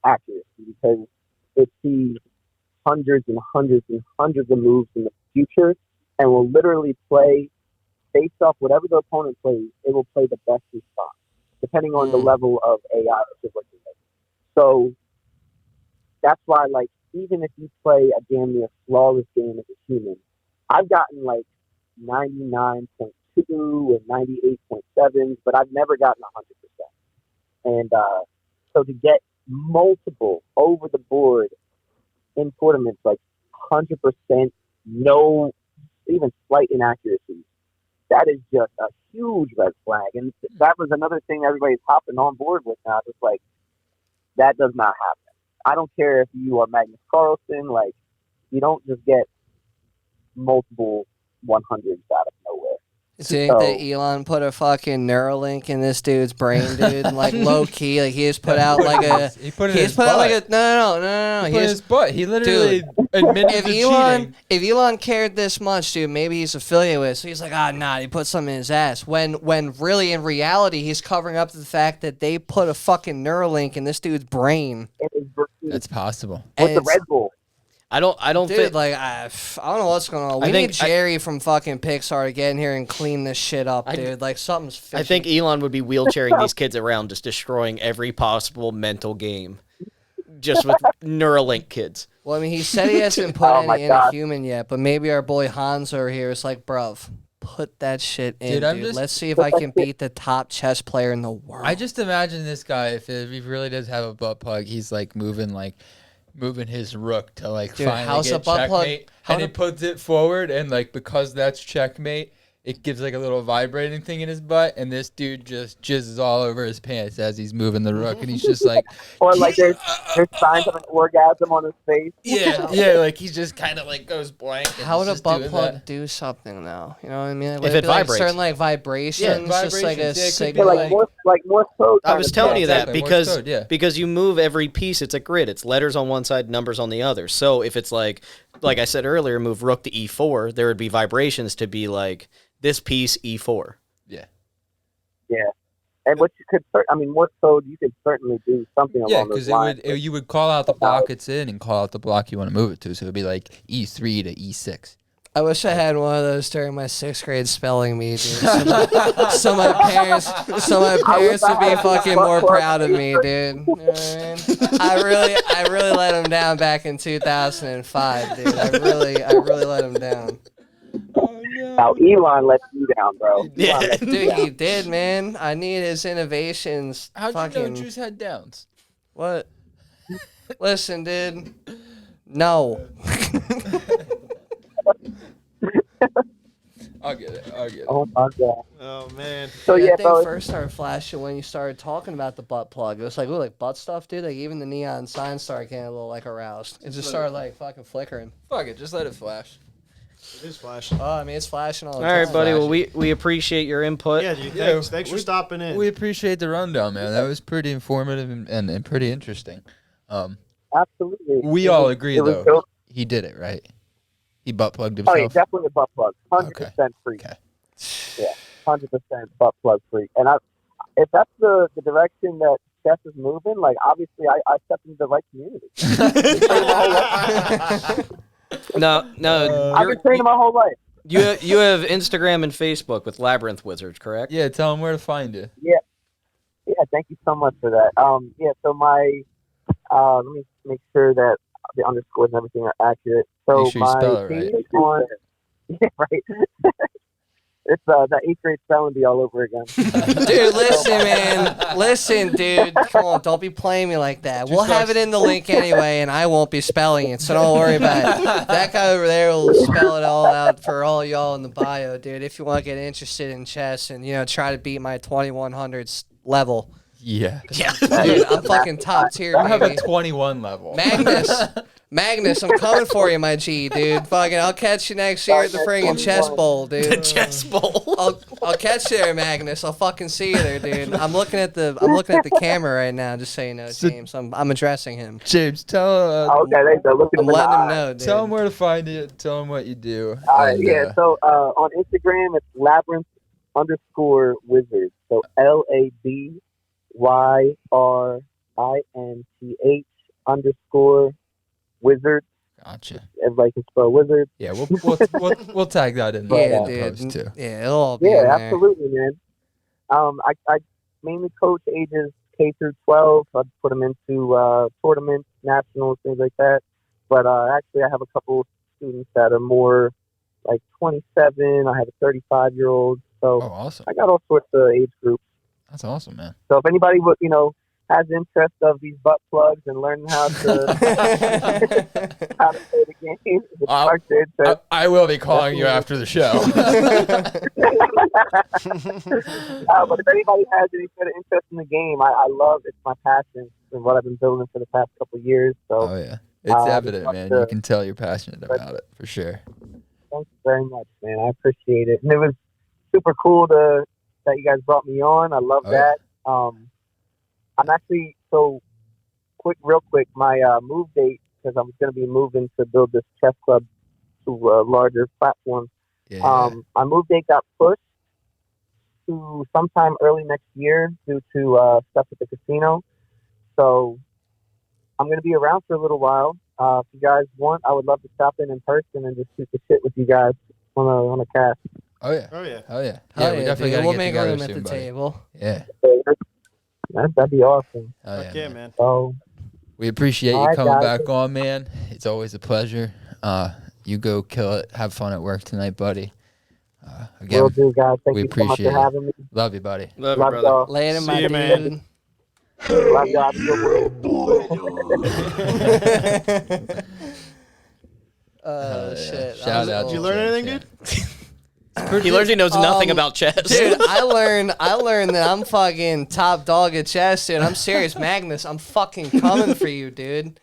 accuracy because it sees hundreds and hundreds and hundreds of moves in the future and will literally play based off whatever the opponent plays. It will play the best response depending on the level of AI that you're working with. So that's why, like, even if you play a damn near flawless game as a human, I've gotten like 99.2 and 98.7, but I've never gotten 100%. And so to get multiple over the board in tournaments, like 100%, no even slight inaccuracies, that is just a huge red flag. And that was another thing everybody's hopping on board with now. It's like, that does not happen. I don't care if you are Magnus Carlsen, like, you don't just get multiple 100s out of nowhere. Do you think that Elon put a fucking Neuralink in this dude's brain, dude? Like low key, like he just put out like a. He put it in He his just put out like butt. a no. He put it in his butt. He literally admitted If to Elon, cheating. if Elon cared this much, dude, maybe he's affiliated with. So he's like, nah, he put something in his ass. When really in reality, he's covering up the fact that they put a fucking Neuralink in this dude's brain. It is That's possible. with And the it's- Red Bull. I don't Dude, think like I don't know what's going on. We I need think Jerry from fucking Pixar to get in here and clean this shit up, dude. Like something's fishy. I think Elon would be wheelchairing these kids around, just destroying every possible mental game, just with Neuralink kids. Well, I mean, he said he hasn't put Oh my any in a God. human yet, but maybe our boy Hans over here is like, bruv, put that shit in, Dude, dude. I'm just- Let's see if I can beat the top chess player in the world. I just imagine this guy, if he really does have a butt plug, he's like moving his rook to like Dude, finally how's get a butt plug- checkmate, how and to- he puts it forward, and like because that's checkmate, it gives like a little vibrating thing in his butt, and this dude just jizzes all over his pants as he's moving the rook, and he's just like, Or like there's signs of an orgasm on his face. yeah, like he just kind of like goes blank. and How he's would a just butt doing plug that. do something though? You know what I mean? Like, If would it be, like, vibrates. certain like vibrations, just like a vibrations, yeah, it could be Yeah, signal. like Morse code. I was telling you that exactly, Morse because code, yeah. because you move every piece. It's a grid. It's letters on one side, numbers on the other. So if it's like I said earlier, move rook to e4, there would be vibrations to be like this piece e4. Yeah. And what you could, Morse code, you could certainly do something Yeah, along those because lines. you would call out the block it's in and call out the block you want to move it to. So it'd be like E3 to E6. I wish I had one of those during my 6th grade spelling bee, dude. So my parents would be fucking more proud of me, dude. You know what I mean? I really let them down back in 2005, dude. I really let them down. Now, Elon lets you down, bro. Yeah. Elon lets you Dude, down. he did, man. I need his innovations. How'd fucking, you know Juice had downs? What? Listen, dude. No. I'll get it. Oh, my God. Oh man. So, yeah, That thing bro. first started flashing when you started talking about the butt plug. It was like, ooh, like butt stuff, dude. Like even the neon sign started getting a little like aroused. It just started like fucking flickering. Fuck it, just let it flash. It is flashing. Oh, I mean, it's flashing all the All time. right, buddy. Well, we appreciate your input. Yeah, dude. Yeah, Thanks for stopping in. We appreciate the rundown, man. That was pretty informative and pretty interesting. Absolutely. We It all was- agree, it was though. dope. He did it, right? He butt plugged Oh, yeah, himself. definitely a butt plug. 100% free. Okay. Yeah, 100% butt plug free. And if that's the direction that chess is moving, like, obviously I stepped into the right community. No, I've been training my whole life. you have Instagram and Facebook with Labyrinth Wizards, correct? Yeah, tell him where to find you. Yeah, thank you so much for that. So my, let me make sure that the underscores and everything are accurate. So Make sure you my spell it page right. on, yeah, right. It's that 8th grade spelling bee all over again. Dude, listen, man. Listen, dude. Come on, don't be playing me like that. We'll have it in the link anyway, and I won't be spelling it, so don't worry about it. That guy over there will spell it all out for all y'all in the bio, dude. If you want to get interested in chess and try to beat my 2100s level. Yeah. Dude, I'm fucking top tier, I have a baby. 21 level. Magnus, I'm coming for you, my G, dude. Fucking, I'll catch you next year at the friggin' chess bowl, dude. The chess bowl. I'll catch you there, Magnus. I'll fucking see you there, dude. I'm looking at the camera right now, just so you know, James. I'm addressing him. James, tell Okay, there you go. Look at I'm letting him know, dude. tell him where to find you. Tell him what you do. Yeah, so on Instagram, it's labyrinth_wizard. So LABYRINTH_wizard. Gotcha. Everybody can spell wizard. Yeah, we'll tag that in Yeah, the post dude. too. Yeah, it'll all be in Yeah, there. absolutely, man. I mainly coach ages K through 12. I put them into tournaments, nationals, things like that. But actually, I have a couple students that are more like 27. I have a 35-year-old. So awesome. I got all sorts of age groups. That's awesome, man. So if anybody would, has interest of these butt plugs and learning how to how to play the game, sparks their interest. I will be calling you after the show. But if anybody has any sort of interest in the game, I love it's my passion and what I've been building for the past couple of years. So Oh yeah, it's evident, man. You can tell you're passionate about it for sure. thanks very much, man. I appreciate it, and it was super cool that you guys brought me on. I love that. I'm actually real quick. My move date, because I was going to be moving to build this chess club to a larger platform. Yeah. My move date got pushed to sometime early next year due to stuff at the casino. So I'm going to be around for a little while. If you guys want, I would love to stop in person and just shoot the shit with you guys on a cast. Oh yeah. Oh, yeah. Oh yeah. Hell we definitely dude. gotta We'll get make together room at soon, the buddy. table. Yeah. That'd be awesome. Oh, Fuck yeah, man. So We appreciate All you right, coming guys. back on, man. It's always a pleasure. You go kill it. Have fun at work tonight, buddy. Again, will do, guys. Thank we you so much appreciate for it. having me. Love you, buddy. Love you, Love brother. y'all. Later, my See you, dude. man. Love y'all. Have a good one. Oh shit! Shout out. Did you to learn James, anything, yeah. dude? He learns he knows nothing about chess. Dude, I learned that I'm fucking top dog at chess, dude. I'm serious, Magnus. I'm fucking coming for you, dude.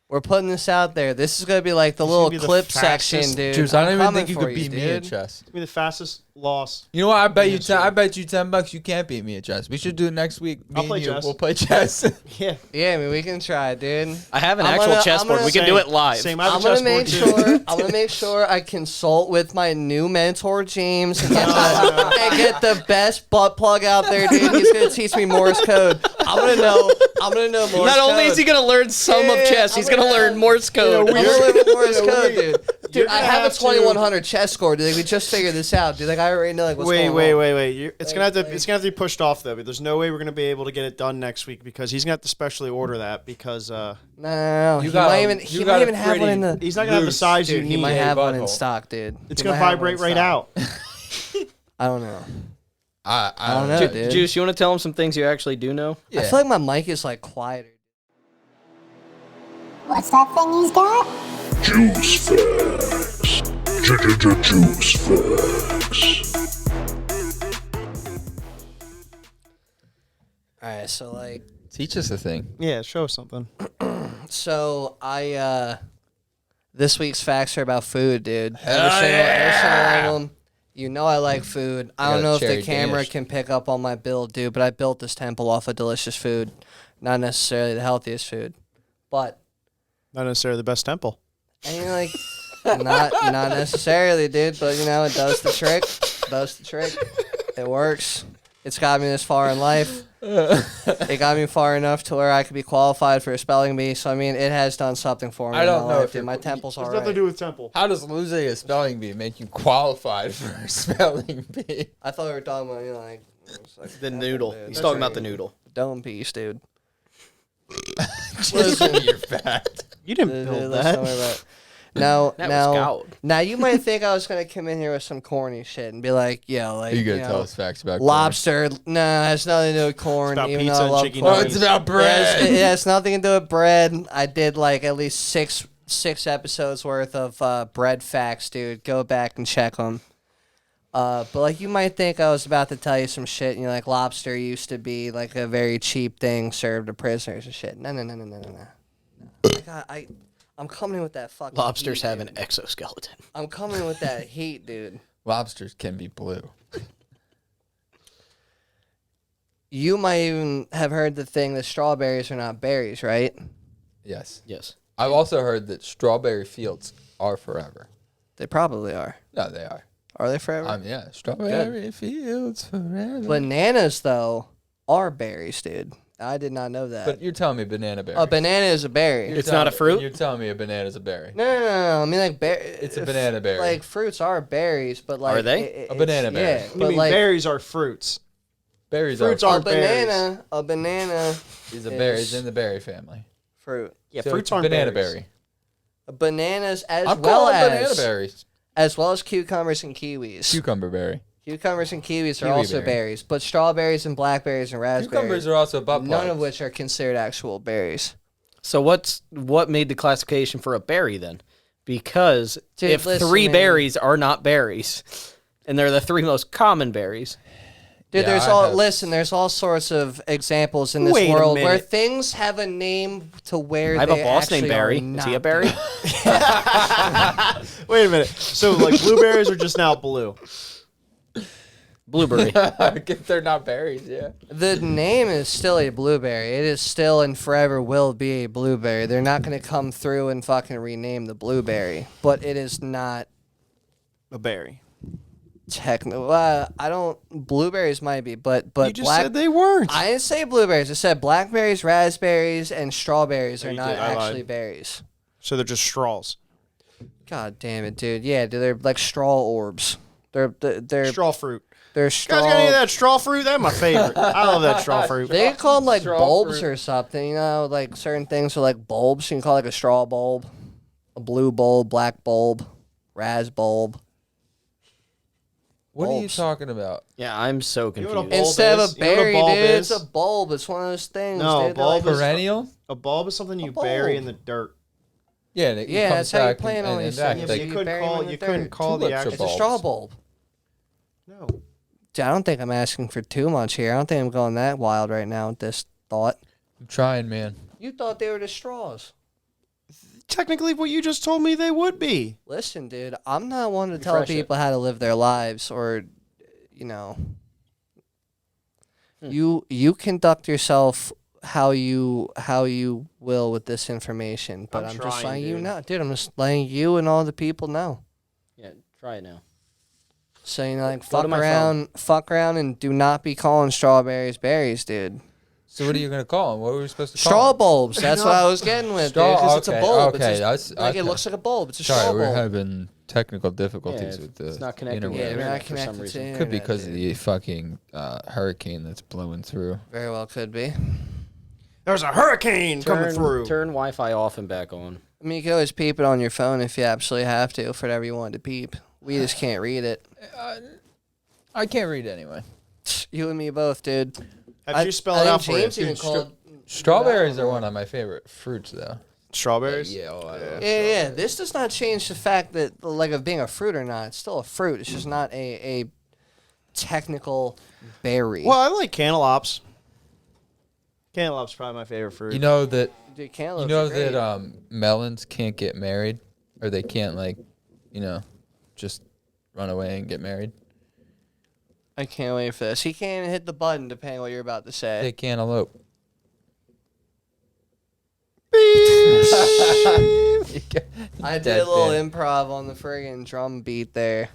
We're putting this out there. This is gonna be like the little be the clip fastest- section, dude. Juice, I don't I'm even coming think you for could beat me at chess. Give me the fastest loss. You know what? I bet you Yeah, I bet you $10 you can't beat me at chess. We should do it next week. Me I'll and play you. chess. We'll play chess. Yeah. Yeah, I mean, we can try, dude. I have an I'm actual gonna- chessboard. I'm We can gonna- do it live. Same. I have I'm a gonna chessboard, make too. sure. I'm gonna make sure I consult with my new mentor James and get the best butt plug out there, dude. He's gonna teach me Morse code. I'm gonna know Morse code. Not only is he gonna learn some of Yeah, chess, he's gonna learn Morse code. I'm gonna learn Morse code, dude. Dude, You're I gonna have a have to- 2100 chess score, dude. Like, we just figured this out, dude. Like, I already know like what's going on. Wait. It's gonna have to be pushed off though. But there's no way we're gonna be able to get it done next week because he's gonna have to specially order that because No. You He got might a- even you he got might a even have one in the. he's not gonna have the Loose. size Dude, you he need. might have one in butthole. stock, dude. It's He gonna might have one vibrate in right stock. out. I don't know. I don't know, Ju- dude. Juice, you want to tell him some things you actually do know? Yeah. I feel like my mic is like quieter. What's that thing he's got? Juice facts. Juice facts. All right, so like, Teach us a thing. Yeah, show us something. so I this week's facts are about food, dude. Hell Every single yeah. one of them. You know I like food. I got don't a know if the cherry camera dish. can pick up on my build, dude, but I built this temple off of delicious food. Not necessarily the healthiest food, but Not necessarily the best temple. I mean, like, not necessarily, dude. But you know, it does the trick. Does the trick. It works. It's got me this far in life. It got me far enough to where I could be qualified for a spelling bee. So I mean, it has done something for me. I don't in my know life, if dude. it- My temple's There's alright. nothing to do with temple. How does losing a spelling bee make you qualified for a spelling bee? I thought we were talking about like it's like The temple, noodle. dude. He's That's talking about right. the noodle. Dome piece, dude. Just you're fat. You didn't build Let's not worry that. about it. Now, That was now, gold. now you might think I was gonna come in here with some corny shit and be like, yo, like, You gotta know, tell us facts about lobster. Nah, it has nothing to do with corn. It's about even pizza though I and love chicken corn. nuggets. It's about bread. It has nothing to do with bread. I did like at least six episodes worth of bread facts, dude. Go back and check them. But like you might think I was about to tell you some shit, and you're like, lobster used to be like a very cheap thing served to prisoners and shit. No. Like, I'm coming with that fucking Lobsters heat, have dude. an exoskeleton. I'm coming with that heat, dude. Lobsters can be blue. You might even have heard the thing that strawberries are not berries, right? Yes. Yes. I've also heard that strawberry fields are forever. They probably are. No, they are. Are they forever? Yeah, strawberry fields forever. Bananas, though, are berries, dude. I did not know that. But you're telling me banana berry. A banana is a berry. You're It's telling not a me- fruit? You're telling me a banana's a berry. No. I mean, like, It's a banana berry. Like, fruits are berries, but like. Are they? A banana it's- berry. Yeah, You but mean like. berries are fruits? Berries Fruits are are A banana is a berry. is- It's in the berry family. fruit. Yeah, So fruits it's a aren't banana berries. berry. Bananas I'm well calling banana as berries. cucumbers and kiwis. Cucumber berry. Cucumbers and kiwis are Kiwi also berry. berries, but strawberries and blackberries and raspberries, Cucumbers are also butt none of plugs. which are considered actual berries. So what made the classification for a berry then? Because Dude, if listen, three man. berries are not berries, and they're the three most common berries, Dude, Yeah, there's all sorts of examples in this Wait a world where minute. things have a name to where I have they a boss actually named Barry. are Is he a not. berry? Wait a minute. So like blueberries are just now blue. Blueberry. If they're not berries, yeah. The name is still a blueberry. It is still and forever will be a blueberry. They're not going to come through and fucking rename the blueberry, but it is not A berry. technical. I don't. Blueberries might be, but You just said they weren't. I didn't say blueberries. I said blackberries, raspberries, and strawberries Oh, are you not did. I lied. actually berries. So they're just straws. God damn it, dude. Yeah, dude, they're like straw orbs. They're Straw fruit. they're Guys straw. got any of that straw fruit? That's my favorite. I love that straw fruit. They get called like Straw bulbs fruit. or something. You know, like certain things are like bulbs. You can call it like a straw bulb, a blue bulb, black bulb, ras bulb. What are you Bulbs. talking about? Yeah, I'm so know what a confused. bulb Instead is? of a You know what a berry, bulb dude, it's is? a bulb. It's one of those things. No, dude. They're bulb like- is- Perennial? A bulb is something you bulb. bury in the dirt. Yeah, and it Yeah, comes that's how you back plant and- all and these back. things. Like, You you couldn't bury 'em call in the you couldn't dirt. call the Tulips are actual. It's a straw bulbs. bulb. No. Dude, I don't think I'm asking for too much here. I don't think I'm going that wild right now with this thought. I'm trying, man. You thought they were the straws. Technically, what you just told me they would be. Listen, dude, I'm not one to tell Refresh it. people how to live their lives or, you know. You conduct yourself how you will with this information, but I'm I'm just trying, letting you dude. know, dude. I'm just letting you and all the people know. Yeah, try it now. So you know, like Go to my fuck around, and do not be calling strawberries berries, dude. So what are you gonna call them? What were we supposed to call Straw 'em? bulbs. That's what I was getting with, Straw- dude. Because it's a okay, bulb. okay, It's just, that's- like it okay. looks like a bulb. It's a Sorry, straw we're bulb. having technical difficulties Yeah, with the it's not connected with Yeah, internet. we're not for some connected to reason. the Could be internet, because of dude. the fucking hurricane that's blowing through. Very well could be. There's a hurricane coming through. Turn Wi-Fi off and back on. I mean, you can always peep it on your phone if you absolutely have to, for whatever you want to peep. We just can't read it. I can't read anyway. You and me both, dude. Have you spell I it think out for James you? even called. Strawberries are one of my favorite fruits, though. Strawberries? Yeah, oh, I love Yeah. This does not change the fact that, like, of being a fruit or not. It's still a fruit. It's just not a technical berry. Well, I like cantaloupes. Cantaloupe's probably my favorite fruit. You know that Dude, cantaloupes you know are great. that melons can't get married, or they can't just run away and get married. I can't wait for this. He can't even hit the button depending on what you're about to say. They can't elope. I did a little improv on the friggin' drum beat there.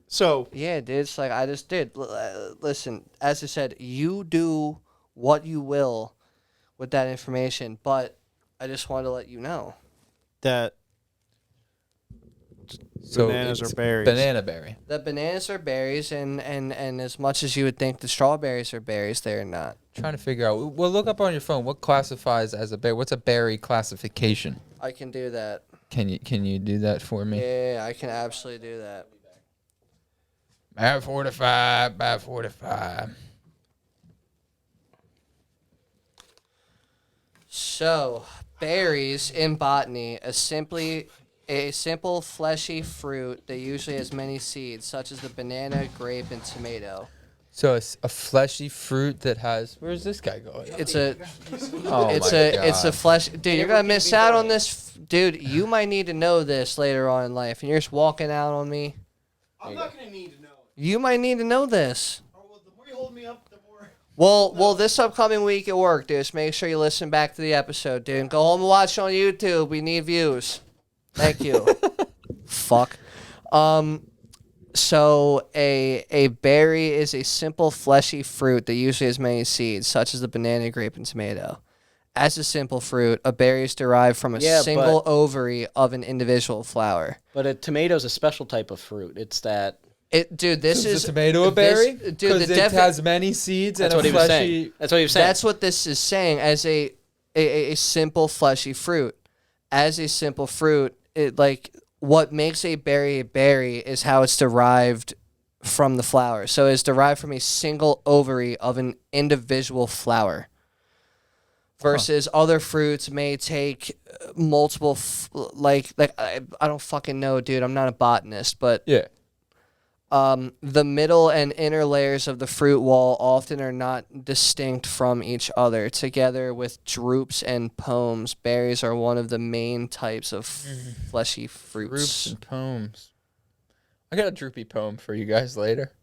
So, Yeah, dude. It's like I just did. Listen, as I said, you do what you will with that information, but I just wanted to let you know. that So Bananas it's are berries. Banana berry. The bananas are berries, and as much as you would think the strawberries are berries, they're not. Trying to figure out. Well, look up on your phone what classifies as a berry. What's a berry classification? I can do that. Can you do that for me? Yeah, I can absolutely do that. Bad 45, bad 45. So, berries in botany, a simple fleshy fruit that usually has many seeds, such as the banana, grape, and tomato. So it's a fleshy fruit that has. Where's this guy going? It's a Oh it's my a God. flesh. Dude, you're gonna miss out on this. Dude, you might need to know this later on in life, and you're just walking out on me. I'm not gonna need to know it. You might need to know this. Oh, well, the more you hold me up, the more. Well, this upcoming week at work, dude, just make sure you listen back to the episode, dude. Go home and watch on YouTube. We need views. Thank you. Fuck. So a berry is a simple fleshy fruit that usually has many seeds, such as the banana, grape, and tomato. As a simple fruit, a berry is derived from a Yeah, single ovary of an individual flower. But a tomato's a special type of fruit. It's that. Dude, this is a tomato a berry? Dude, Because the it has many seeds That's and what a he was fleshy. saying. That's what he was saying. That's what this is saying as a simple fleshy fruit. As a simple fruit, it like what makes a berry is how it's derived from the flower. So it's derived from a single ovary of an individual flower. Versus other fruits may take multiple I don't fucking know, dude. I'm not a botanist, but Yeah. the middle and inner layers of the fruit wall often are not distinct from each other. Together with drupes and pomes, berries are one of the main types of fleshy fruits. Groups and poems. I got a droopy poem for you guys later.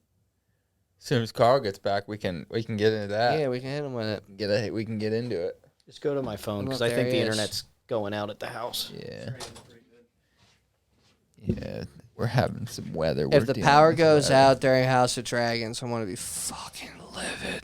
As soon as Carl gets back, we can get into that. Yeah, we can hit them with it. We can get into it. Just go to my phone because Look, I there think he the is. internet's going out at the house. Yeah. Yeah, we're having some weather. If the power goes out during House of Dragons, I'm going to be fucking livid.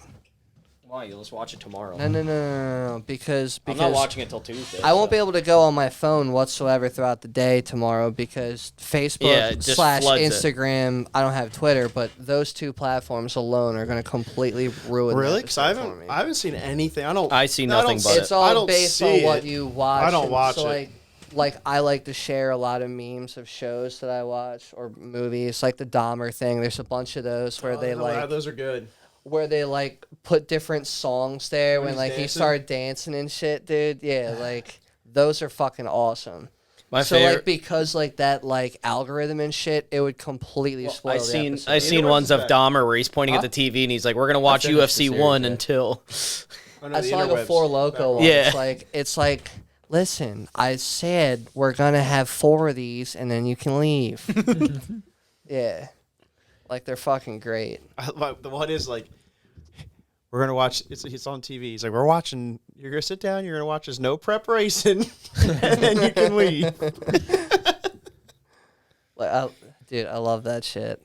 Why? Let's watch it tomorrow. No, because I'm not watching it till Tuesday. I won't so. be able to go on my phone whatsoever throughout the day tomorrow because Yeah, it Facebook just / floods it. Instagram. I don't have Twitter, but those two platforms alone are going to completely ruin. Really? the Because I episode for me. haven't seen anything. I see nothing but It's it. I all don't based see on what it. you watch. I don't and watch so it. Like I like to share a lot of memes of shows that I watch or movies, like the Dahmer thing. There's a bunch of those where they like those are good. where they like put different songs there when he's like he dancing? started dancing and shit, dude. Yeah, like those are fucking awesome. My So favorite. like because like that like algorithm and shit, it would completely spoil I the seen episode. I seen what's ones the of best? Dahmer where he's pointing at the TV and he's like, "We're gonna watch finished the UFC series, 1 yeah. until." I saw like a Four Loco one. Yeah. It's like listen, I said we're gonna have 4 of these and then you can leave. Yeah, like they're fucking great. The one is like, we're gonna watch. It's on TV. He's like, we're watching. You're gonna sit down. You're gonna watch. There's no preparation, and then you can leave. Like, dude, I love that shit,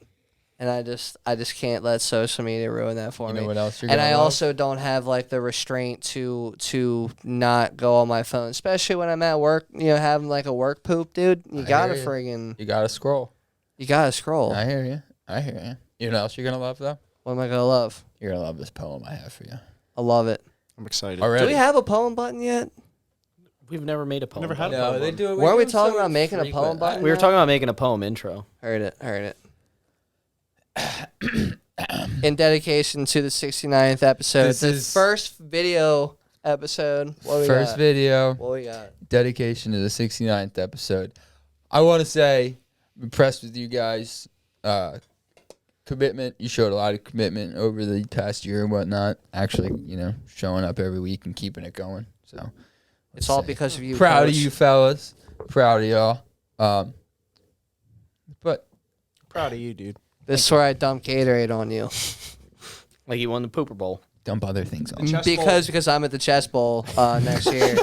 and I just can't let social media ruin that for You me. know what else you're And gonna I love? also don't have like the restraint to not go on my phone, especially when I'm at work. You know, having like a work poop, dude. You I gotta hear you. friggin' You gotta scroll. you gotta scroll. I hear you. You know what else you're gonna love though? What am I gonna love? You're gonna love this poem I have for you. I love it. I'm excited. Already. Do we have a poem button yet? We've never made a poem. Never had a No, poem they on. do it. Weren't we do talking so about making a frequent. poem button? We were talking about making a poem intro. Heard it. In dedication to the 69th episode, This the is- first video episode. What we First got? video, What we got? dedication to the 69th episode. I want to say, I'm impressed with you guys. Commitment. You showed a lot of commitment over the past year and whatnot. Actually, showing up every week and keeping it going. So It's all because of you. proud Coach. of you fellas. Proud of y'all. But Proud of you, dude. This is where I dump Gatorade on you. Like he won the Pooper Bowl. dump other things on. Chess because I'm at the chess bowl next year.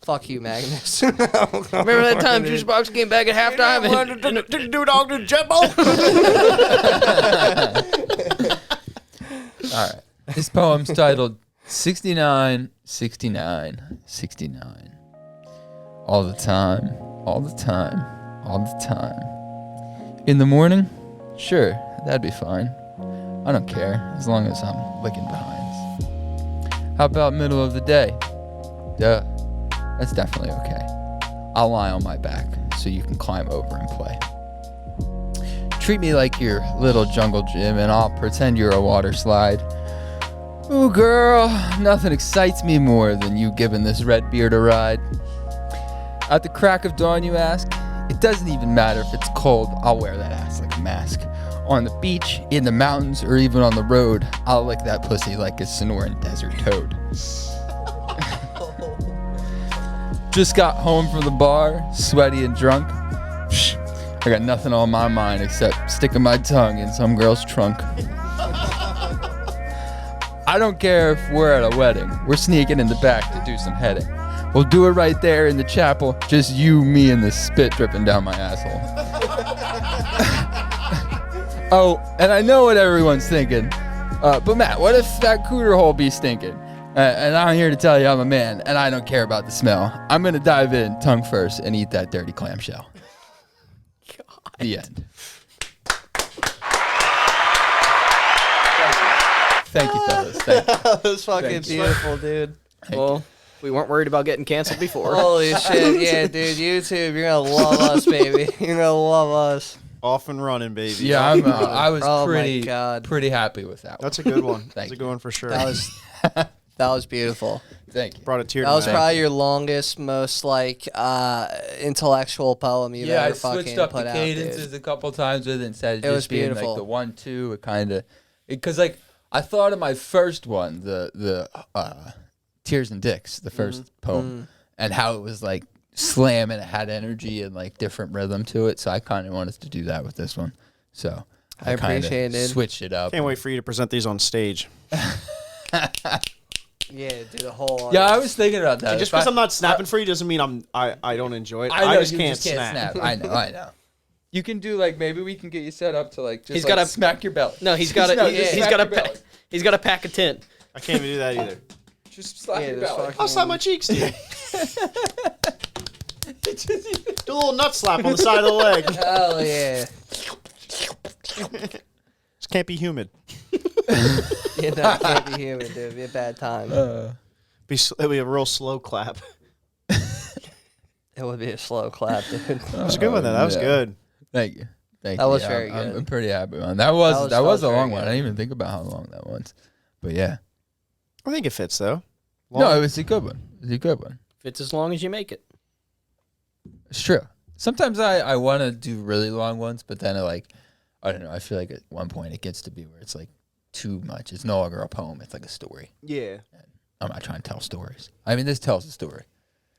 Fuck you, Magnus. Remember that time Juice Box came back at halftime? Do dog to jet bowl. All right. This poem's titled 69, 69, 69. All the time, all the time, all the time. In the morning? Sure, that'd be fine. I don't care, as long as I'm licking behinds. How about middle of the day? Duh, that's definitely okay. I'll lie on my back so you can climb over and play. Treat me like your little jungle gym and I'll pretend you're a water slide. Ooh, girl, nothing excites me more than you giving this red beard a ride. At the crack of dawn, you ask? It doesn't even matter if it's cold, I'll wear that ass like a mask. On the beach, in the mountains, or even on the road, I'll lick that pussy like a Sonoran desert toad. Just got home from the bar, sweaty and drunk. Psh, I got nothing on my mind except sticking my tongue in some girl's trunk. I don't care if we're at a wedding. We're sneaking in the back to do some heading. We'll do it right there in the chapel. Just you, me, and the spit dripping down my asshole. Oh, and I know what everyone's thinking. But Matt, what if that cooter hole be stinking? And I'm here to tell you I'm a man, and I don't care about the smell. I'm going to dive in, tongue first, and eat that dirty clamshell. God. The end. Thank you, fellas. Thank you. That was fucking beautiful, dude. Well, we weren't worried about getting canceled before. Holy shit, yeah, dude. YouTube, you're gonna love us, baby. You're gonna love us. Off and running, baby. Yeah, I was Oh my pretty God. pretty happy with that one. That's a good one. Thank That's a you. good one for sure. That was beautiful. Thank you. Brought a tear That to was my probably your longest, most like intellectual poem you've Yeah, I ever fucking switched up put the out, cadences dude. a couple times with it instead of It was just being beautiful. like the 1-2. It kind of, because like I thought of my first one, the Tears and Dicks, the first poem, and how it was like slam and it had energy and like different rhythm to it. So I kind of wanted to do that with this one. So I kinda appreciate it. Switched it up. Can't wait for you to present these on stage. Yeah, do the whole. Yeah, I was thinking about that. Just If I- because I'm not snapping for you doesn't mean I don't enjoy it. I know, I just you can't just can't snap. snap. I know. You can do like maybe we can get you set up to like just He's like, gotta- smack your belly. No, he's got a No, he, just he's smack got a your belly. he's got a pack of 10. I can't even do that either. Just slap Yeah, your just belly. fucking- I'll slap my cheeks, dude. Do a little nut slap on the side of the leg. Hell yeah. Just can't be humid. Yeah, that can't be human, dude. It'd be a bad time. It'll be a real slow clap. It would be a slow clap, dude. That was a good one, though. That was yeah. good. Thank you. Thank That you. was Yeah, very I'm good. pretty happy on that. Was That was a very long one. good. I didn't even think about how long that was. But yeah. I think it fits, though. No, it was a good one. It was a good one. Fits as long as you make it. It's true. Sometimes I want to do really long ones, but then I don't know. I feel like at one point it gets to be where it's like too much. It's no longer a poem. It's like a story. Yeah. I'm not trying to tell stories. I mean, this tells a story.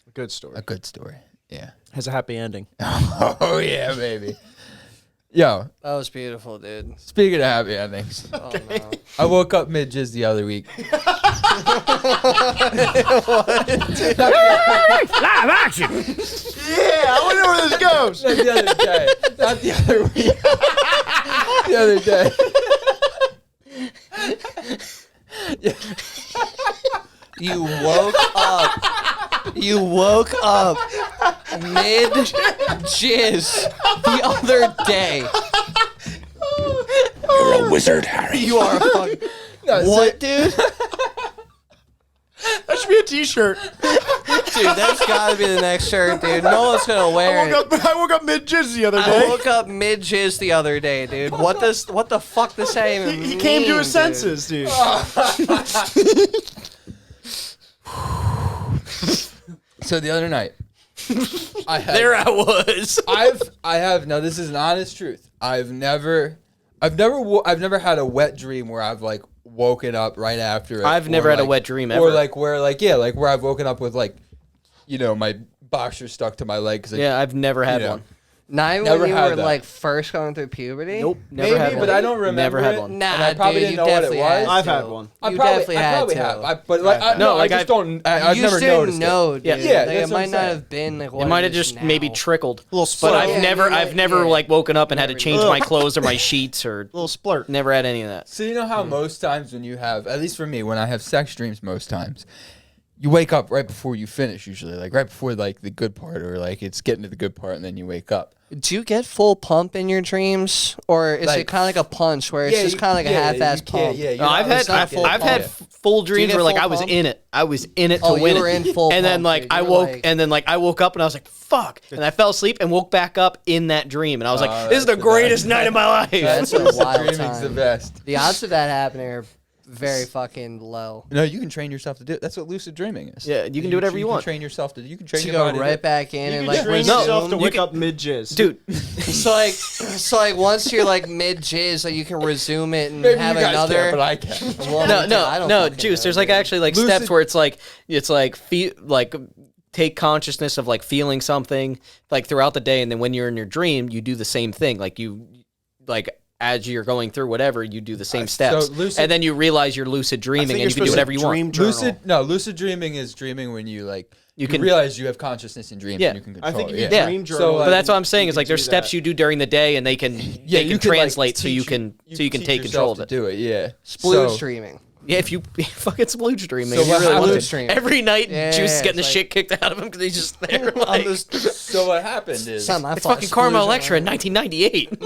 A good story. A good story. Yeah. Has a happy ending. Oh, yeah, baby. Yo, That was beautiful, dude. speaking of happy endings, Oh, no. I woke up mid-jizz the other week. Live action! Yeah, I wonder where this goes. Not the other day. Not the other week. The other day. You woke up. You woke up mid jizz the other day. You're a wizard, Harry. You are a fucking. No, What, dude? That should be a T-shirt. Dude, that's gotta be the next shirt, dude. No one's gonna wear it. I woke up mid-jizz the other I day. woke up mid jizz the other day, dude. What the fuck does that even mean? He came to his dude? senses, dude. So the other night, I had, There I was. I have no. This is an honest truth. I've never had a wet dream where I've like woken up right after it. I've or, never had a like- wet dream Or ever. like where I've woken up with like, my boxer stuck to my leg. Cause Yeah, I've never had you know. one. Not even Never when you had were that. like first going through puberty. Nope, never maybe, had one. but I don't remember. Never had it, one. Nah, and I probably dude, didn't you know what it definitely was. had I've to. had one. I You probably definitely had have. to. But like, I've had No, I like, just I've- don't. I've You never just didn't noticed know, it. dude. Yeah, Like, that's it what I'm might not saying. have been like what It might it have is just now. maybe trickled. Little But splurt. I've Yeah, never, I mean, I've never yeah. like woken up and had to Never change knew. my clothes or my sheets or Little splurt. never had any of that. So you know how most times when you have, at least for me, when I have sex dreams, most times you wake up right before you finish. Usually, like right before like the good part, or like it's getting to the good part, and then you wake up. Do you get full pump in your dreams, or is it Like, kind of like a punch where it's just kind of like a half-ass pump? Yeah, No, I've had, it's not full I've had pump. full dreams get where like full I was pump? in it. I was in it to Oh, win you were it. in full and then pump, like dude. I You were woke like- and then like I woke up and I was like, fuck. And I fell asleep and woke back up in that dream. And I was like, Oh, this is the that's the greatest best. night of my life. That's a lucid wild dreaming's the time. best. The odds of that happening are very fucking low. No, you can train yourself to do it. That's what lucid dreaming is. Yeah, you can do whatever you want. Train yourself to. You can train To your go body to do right it. back in You and can like train resume. yourself to you wake can- up mid jizz. Dude, So like once you're like mid jizz, like you can resume it and Maybe have you guys another. can't, but I can. Well, no, I don't no, fucking Juice. know, There's like dude. actually like Lucid- steps where it's like take consciousness of like feeling something like throughout the day, and then when you're in your dream, you do the same thing. Like you, like as you're going through whatever, you do the same steps, lucid- and then you realize you're lucid dreaming, and you can do whatever you want. Lucid dreaming is dreaming when you like you can- realize you have consciousness in dreams Yeah. and you can I control think you it. can Yeah. dream So, journal. But that's what I'm saying. You Is can like there's do steps that. you do during the day, and they can you can, translate like, so you teach- can teach take control yourself of it. to do it. Yeah. Splooge So- streaming. Yeah, if you fucking splooge dreaming, So if you what really want happened- to. Stream. Every night, Yeah, Juice is getting the it's like- shit kicked out of him because he's just there. I'm Like, just So what happened is something I it's fucking Karma splooge Electra in around. 1998.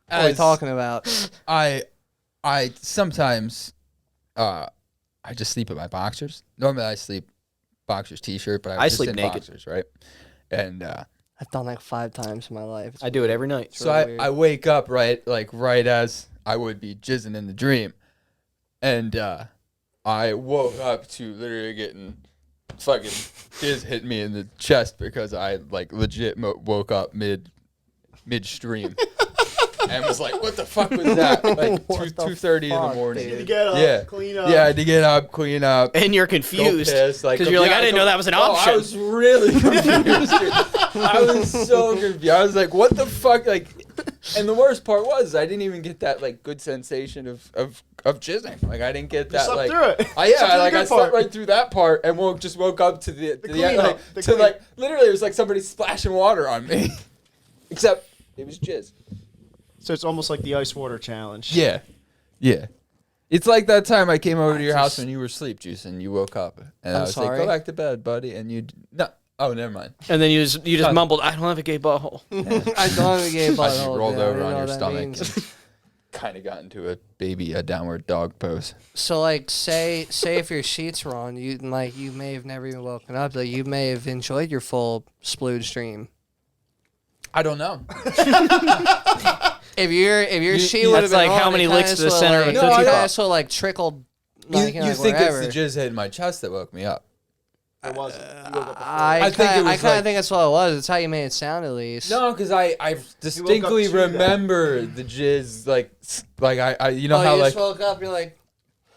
What are we as talking about? I sometimes I just sleep in my boxers. Normally I sleep boxers t-shirt, but I, I was just sleep in naked. boxers, right? And I've done like 5 times in my life. It's I do it every night. so really I wake up right as I would be jizzing in the dream, and I woke up to literally getting fucking jizz hit me in the chest because I like legit woke up midstream and was like, what the fuck was that? Like What the 2:30 in the fuck, morning. dude? Get up, Yeah. clean up. Yeah, I had to get up, clean up. And you're Go confused piss, because you're like, I didn't know that was an option. I was really confused. I was so confused. I was like, what the fuck? Like, and the worst part was I didn't even get that like good sensation of jizzing. Like I didn't get that slept like. through it. I Slept through the I good slept part. right through that part and woke up to the cleanup, like the to clean- like literally it was like somebody splashing water on me, except it was jizz. So it's almost like the ice water challenge. Yeah, yeah. It's like that time I came over to your house when you were asleep, Juice, and you woke up, and I I'm was sorry. like, "Go back to bed, buddy." And you no, oh, never mind. And then you just Done. mumbled, I don't have a gay butthole. I don't have a gay As you butthole. rolled dude. I over don't on know your what that stomach, means. and kind of got into a downward dog pose. So like, say if your sheets were on, you may have never even woken up. Like you may have enjoyed your full splooge dream. I don't know. If your sheet would have that's been like on, how it many kinda licks to the sorta center of a like, Tootsie it Pop. kinda sorta like trickled. Like, You like, think wherever. it's the jizz hitting my chest that woke me up? It wasn't. You woke up I I think it was kind of like- think that's what it was. It's how you made it sound, at least. No, because I distinctly to that. remember the jizz like I you know Oh, how you like just woke up. You're like,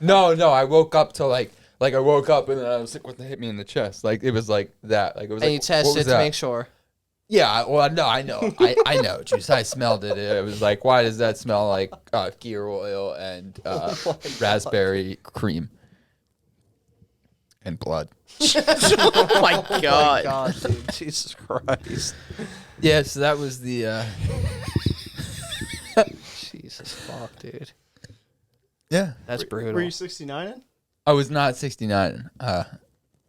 no I woke up to like I woke up and then I was like, what the hit me in the chest? Like it was like that. Like it was and like you what tested was to that? make sure. Yeah, well, no, I know. I know, Juice. I smelled it. It was like, why does that smell like gear oil and raspberry cream and blood? Oh my Oh god. my god, dude, Jesus Christ. Yeah, so that was the. Jesus fuck, dude. Yeah, That's brutal. Were you 69 in? I was not 69. I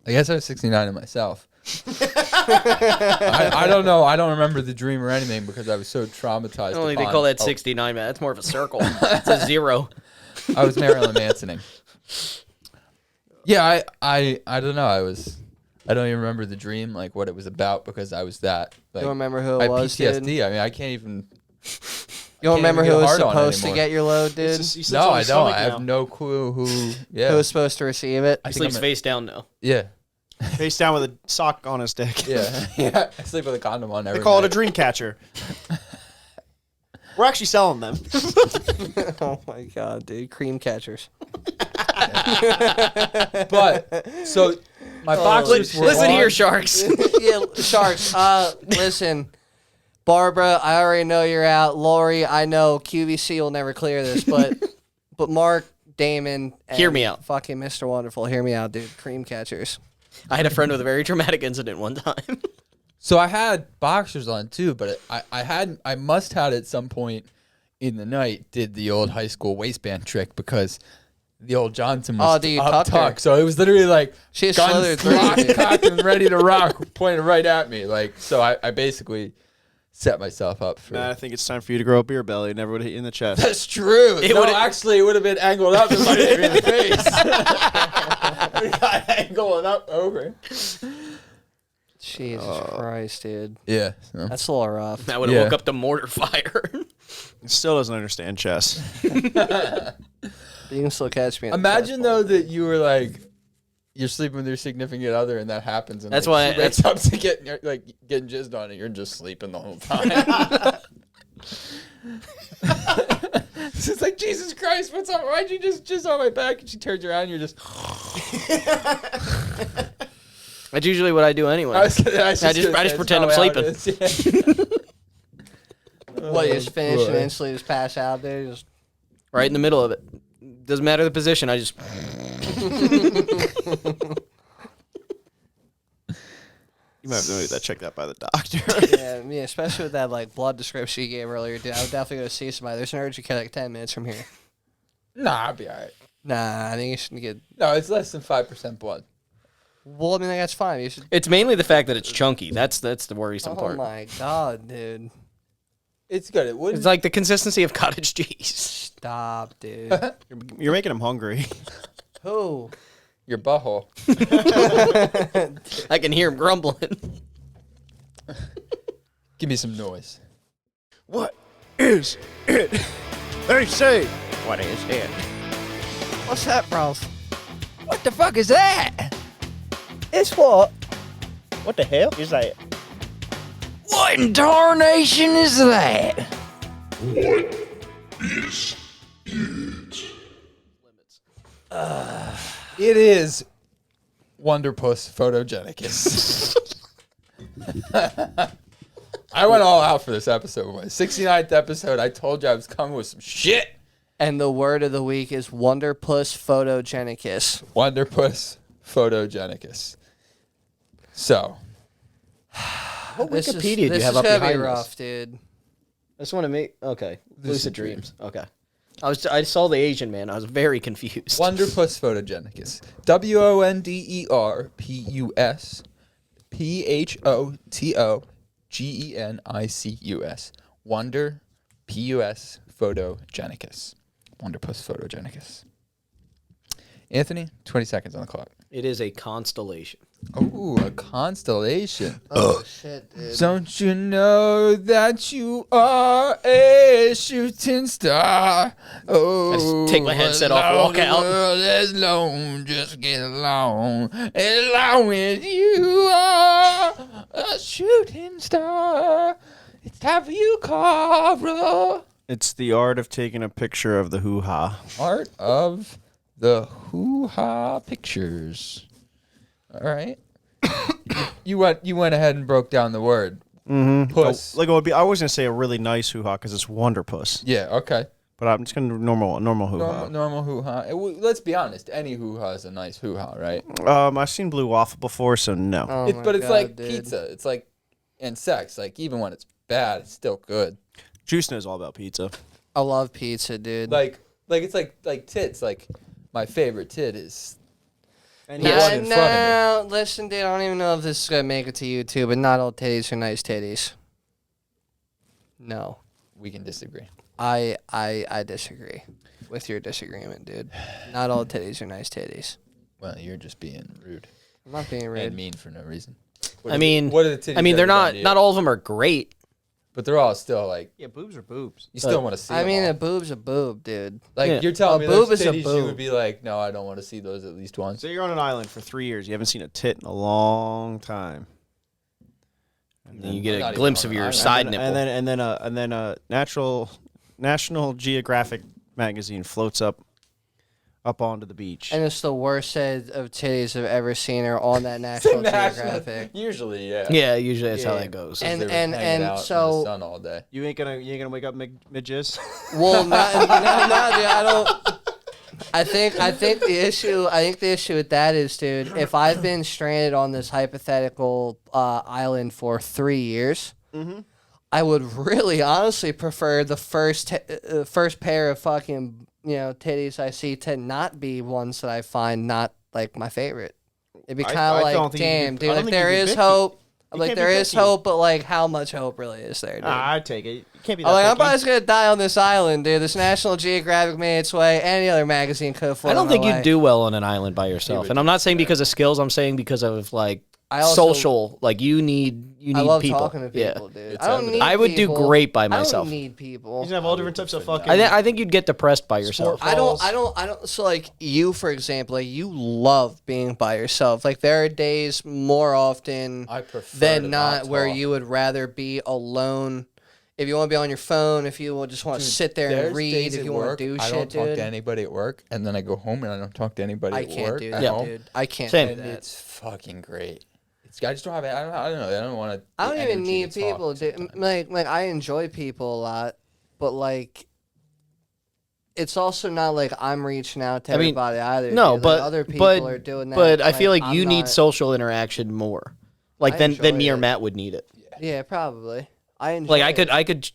guess I was 69 in myself. I don't know. I don't remember the dream or anything because I was so traumatized. I don't think they upon- call that oh, 69, man. That's more of a circle. It's a zero. I was Marilyn Mansoning. Yeah, I don't know. I don't even remember the dream, like what it was about, because I was that. Like, You don't remember who I it had was, PTSD. dude? I mean, I can't even. You don't remember even who get was hard on supposed to anymore. get your load, dude? He sits No, on I his don't. stomach I have now. no clue who. Yeah, Who was supposed to receive it? I He think sleeps I'm face down now. yeah, Face down with a sock on his dick. yeah, yeah. I sleep with a condom on every They call it a night. dream catcher. We're actually selling them. Oh my god, dude. Cream catchers. But so my boxers were Listen on. here, sharks. Yeah, sharks. Listen. Barbara, I already know you're out. Lori, I know QVC will never clear this, but Mark, Damon, and Hear me out. Fucking Mr. Wonderful, hear me out, dude. Cream catchers. I had a friend with a very traumatic incident one time. So I had boxers on too, but I must had at some point in the night did the old high school waistband trick because the old Johnson was Oh, dude, you up tucked her. tucked. So it was literally like She just guns slithered through, locked, dude. cocked, and ready to rock, pointed right at me. Like so, I basically set myself up for. Matt, I think it's time for you to grow a beer belly. It never would hit you in the chest. That's true. It No, would've- actually, it would have been angled up. It might have hit me in the face. It got angled up over. Jesus Christ, dude. Yeah. So. That's a little rough. That would have Yeah. woke up the mortar fire. It still doesn't understand chess. But you can still catch me. in the Imagine fastball. though that you were like, you're sleeping with your significant other, and that happens, and That's like, why- she wakes up to getting jizzed on, and you're just sleeping the whole time. It's like, Jesus Christ, what's up? Why'd you just jizz on my back? And she turns around, and you're just. That's usually what I do anyway. I just pretend I'm sleeping. What, you just finish and boy. instantly just pass out there? Just Right in the middle of it. Doesn't matter the position. I just. You might have to check that by the doctor. yeah, me, especially with that like blood description you gave earlier, dude. I would definitely go see somebody. There's an urgent care like 10 minutes from here. Nah, I'll be all right. Nah, I think you should get. No, it's less than 5% blood. Well, I mean, that's fine. You should. It's mainly the fact that it's chunky. That's the worrisome Oh part. my god, dude! It's good. It wouldn't. It's like the consistency of cottage cheese. Stop, dude. You're making him hungry. Who? Your butthole. I can hear him grumbling. Give me some noise. What is it? They say. What is it? What's that, bros? What the fuck is that? It's what? What the hell is that? What in tarnation is that? It is Wonderpuss Photogenicus. I went all out for this episode. My 69th episode, I told you I was coming with some shit. And the word of the week is Wonderpuss Photogenicus. Wonderpuss Photogenicus. So, What This Wikipedia do this you have is up gonna behind be this? rough, dude. I just want to make okay. Lucid Lucid dreams. Okay. I saw the Asian man. I was very confused. Wonderpuss Photogenicus. WONDERPUS PHOTOGENICUS. Wonder PUS Photogenicus. Wonderpuss Photogenicus. Anthony, 20 seconds on the clock. It is a constellation. Oh, a constellation. Oh shit, dude. Don't you know that you are a shooting star? Oh, I just take my headset off, walk the out. world is long, just get along. As long as you are a shooting star, it's time for you, Carl. It's the art of taking a picture of the hoo-ha. Art of the hoo-ha pictures. All right. you went ahead and broke down the word. Mm-hmm. Puss. Like it would be. I was gonna say a really nice hoo-ha because it's Wonderpuss, Yeah. Okay. but I'm just gonna do normal hoo-ha. Normal hoo-ha. Let's be honest. Any hoo-ha is a nice hoo-ha, right? I've seen blue waffle before, so no. Oh But my it's God, like dude. pizza. It's like and sex. Like even when it's bad, it's still good. Juice knows all about pizza. I love pizza, dude. Like it's like tits. Like my favorite tit is. And The Yeah, one in front of no, listen, dude. I don't even know if this is gonna make it to YouTube, but not all titties are nice titties. No, We can disagree. I disagree with your disagreement, dude. Not all titties are nice titties. Well, you're just being rude I'm not being and rude. mean for no reason. I mean, what are the titties? I mean, they're ever done not to you? not all of them are great. but they're all still like Yeah, boobs are boobs. you still want to see. I them mean, all. a boob's a boob, dude. Like Yeah. you're telling A me boob those is a titties, you boob. would be like, no, I don't want to see those at least once. So you're on an island for 3 years. You haven't seen a tit in a long time. And you get Not a even glimpse on of an your island. side nipple. And then a National Geographic magazine floats up onto the beach. And it's the worst set of titties I've ever seen are on that National Geographic. Usually, yeah. Yeah, usually that's how Yeah. that goes. And- They were hanging out in so- the sun all day. You ain't gonna wake up mid jizz. Well, not, no, dude, I don't. I think the issue with that is, dude, if I've been stranded on this hypothetical island for 3 years, I would really honestly prefer the first pair of fucking titties I see to not be ones that I find not like my favorite. It'd be I kind of don't like, think you damn, could- dude, I don't like think you there could is pick- hope. I'm You like, can't be there is picky. hope, but like, how much hope really is there, dude? I'd take it. You can't be that I'm like, I'm picky. probably just gonna die on this island, dude. This National Geographic made its way. Any other magazine could have flown I don't think my you'd way. do well on an island by yourself. And I'm not saying because of skills. I'm saying because of like I also- social. Like you need I love people. talking to people, dude. It's I don't evident. need I would do people. great by I myself. don't need people. You can have all different types of fucking. I think you'd get depressed by yourself. Sport- I don't. So like you, for example, like you love being by yourself. Like there are days more often I prefer to than not not where talk. you would rather be alone. If you want to be on your phone, if you just want to Dude, sit there there's and read, days if at you want work, to do I shit, don't talk dude. to anybody at work, and then I go home and I don't talk to anybody I at can't work. do at that, home. dude. I can't Same. do And that. it's fucking great. I just don't have. I don't know. I don't want to. I don't even need people, dude. Like I enjoy people a lot, but like, it's also not like I'm reaching out to I mean, everybody either. No, dude. but like, other people but are doing that. but I feel like I'm you need not- social interaction more, like I than enjoy me or it. Matt would need it. Yeah, probably. I enjoy. Like it. I could.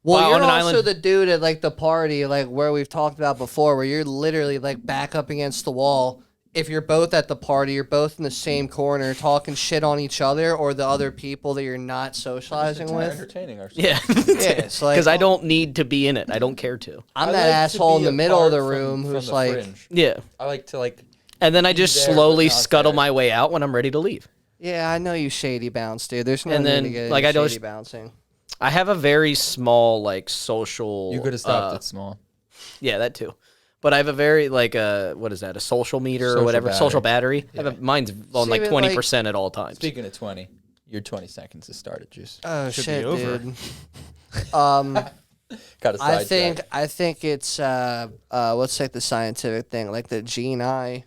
Well, while you're on an also island- the dude at like the party, like where we've talked about before, where you're literally like back up against the wall. If you're both at the party, you're both in the same corner talking shit on each other or the other people that you're not socializing with. entertaining ourselves. Yeah, Yeah, it's like because I don't need to be in it. I don't care to. I'm I that like to asshole in be the middle of the apart room from who's the like, fringe. Yeah, I like to like. and then I Be just there, but slowly not scuttle there. my way out when I'm ready to leave. yeah, I know you shady bounce, dude. There's no And need then, to get like, into I don't- shady bouncing. I have a very small like social. You could have stopped at small. Yeah, that too. But I have a very like what is that? A social meter or Social whatever? battery. Social battery. I have mine's on See, like but, 20% at all times. Speaking of 20, you're 20 seconds to start it, Juice. Oh Should be shit, over. dude. Got a I think it's what's like the scientific thing, like the gene eye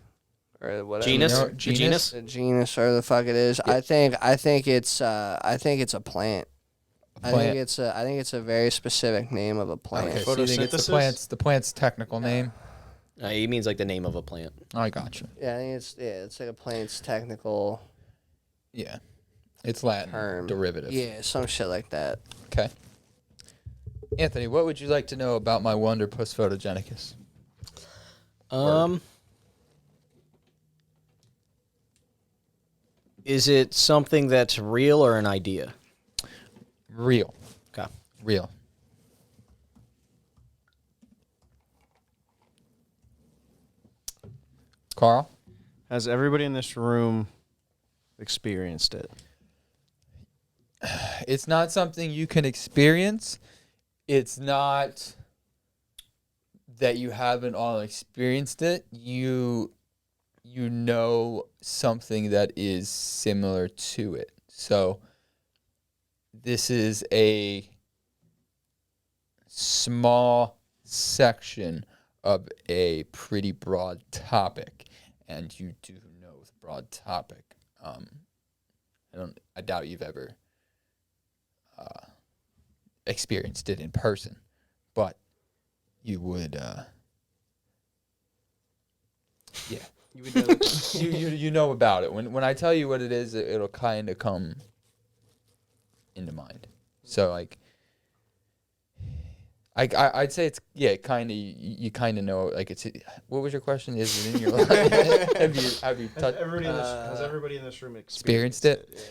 or whatever. Genus? know, The genus? genus? The genus or the fuck it is. I think it's a plant. I think it's a very specific name of a plant. Okay, so you think it's Photosynthesis? the plant's technical name? He means like the name of a plant. I gotcha. Yeah, I think it's like a plant's technical Yeah, it's Latin term. derivative. Yeah, some shit like that. Okay. Anthony, what would you like to know about my Wonderpuss photogenicus? Is it something that's real or an idea? Real. Okay. Real. Carl? Has everybody in this room experienced it? It's not something you can experience. It's not that you haven't all experienced it. You know something that is similar to it. So this is a small section of a pretty broad topic, and you do know the broad topic. I doubt you've ever experienced it in person, but you would. Yeah, you would know. you know about it. When I tell you what it is, it'll kind of come into mind. So like, I'd say it's kind of you kind of know like it's. What was your question? Is it in your life? have you touched? Has everybody in this room Experienced it? Yeah.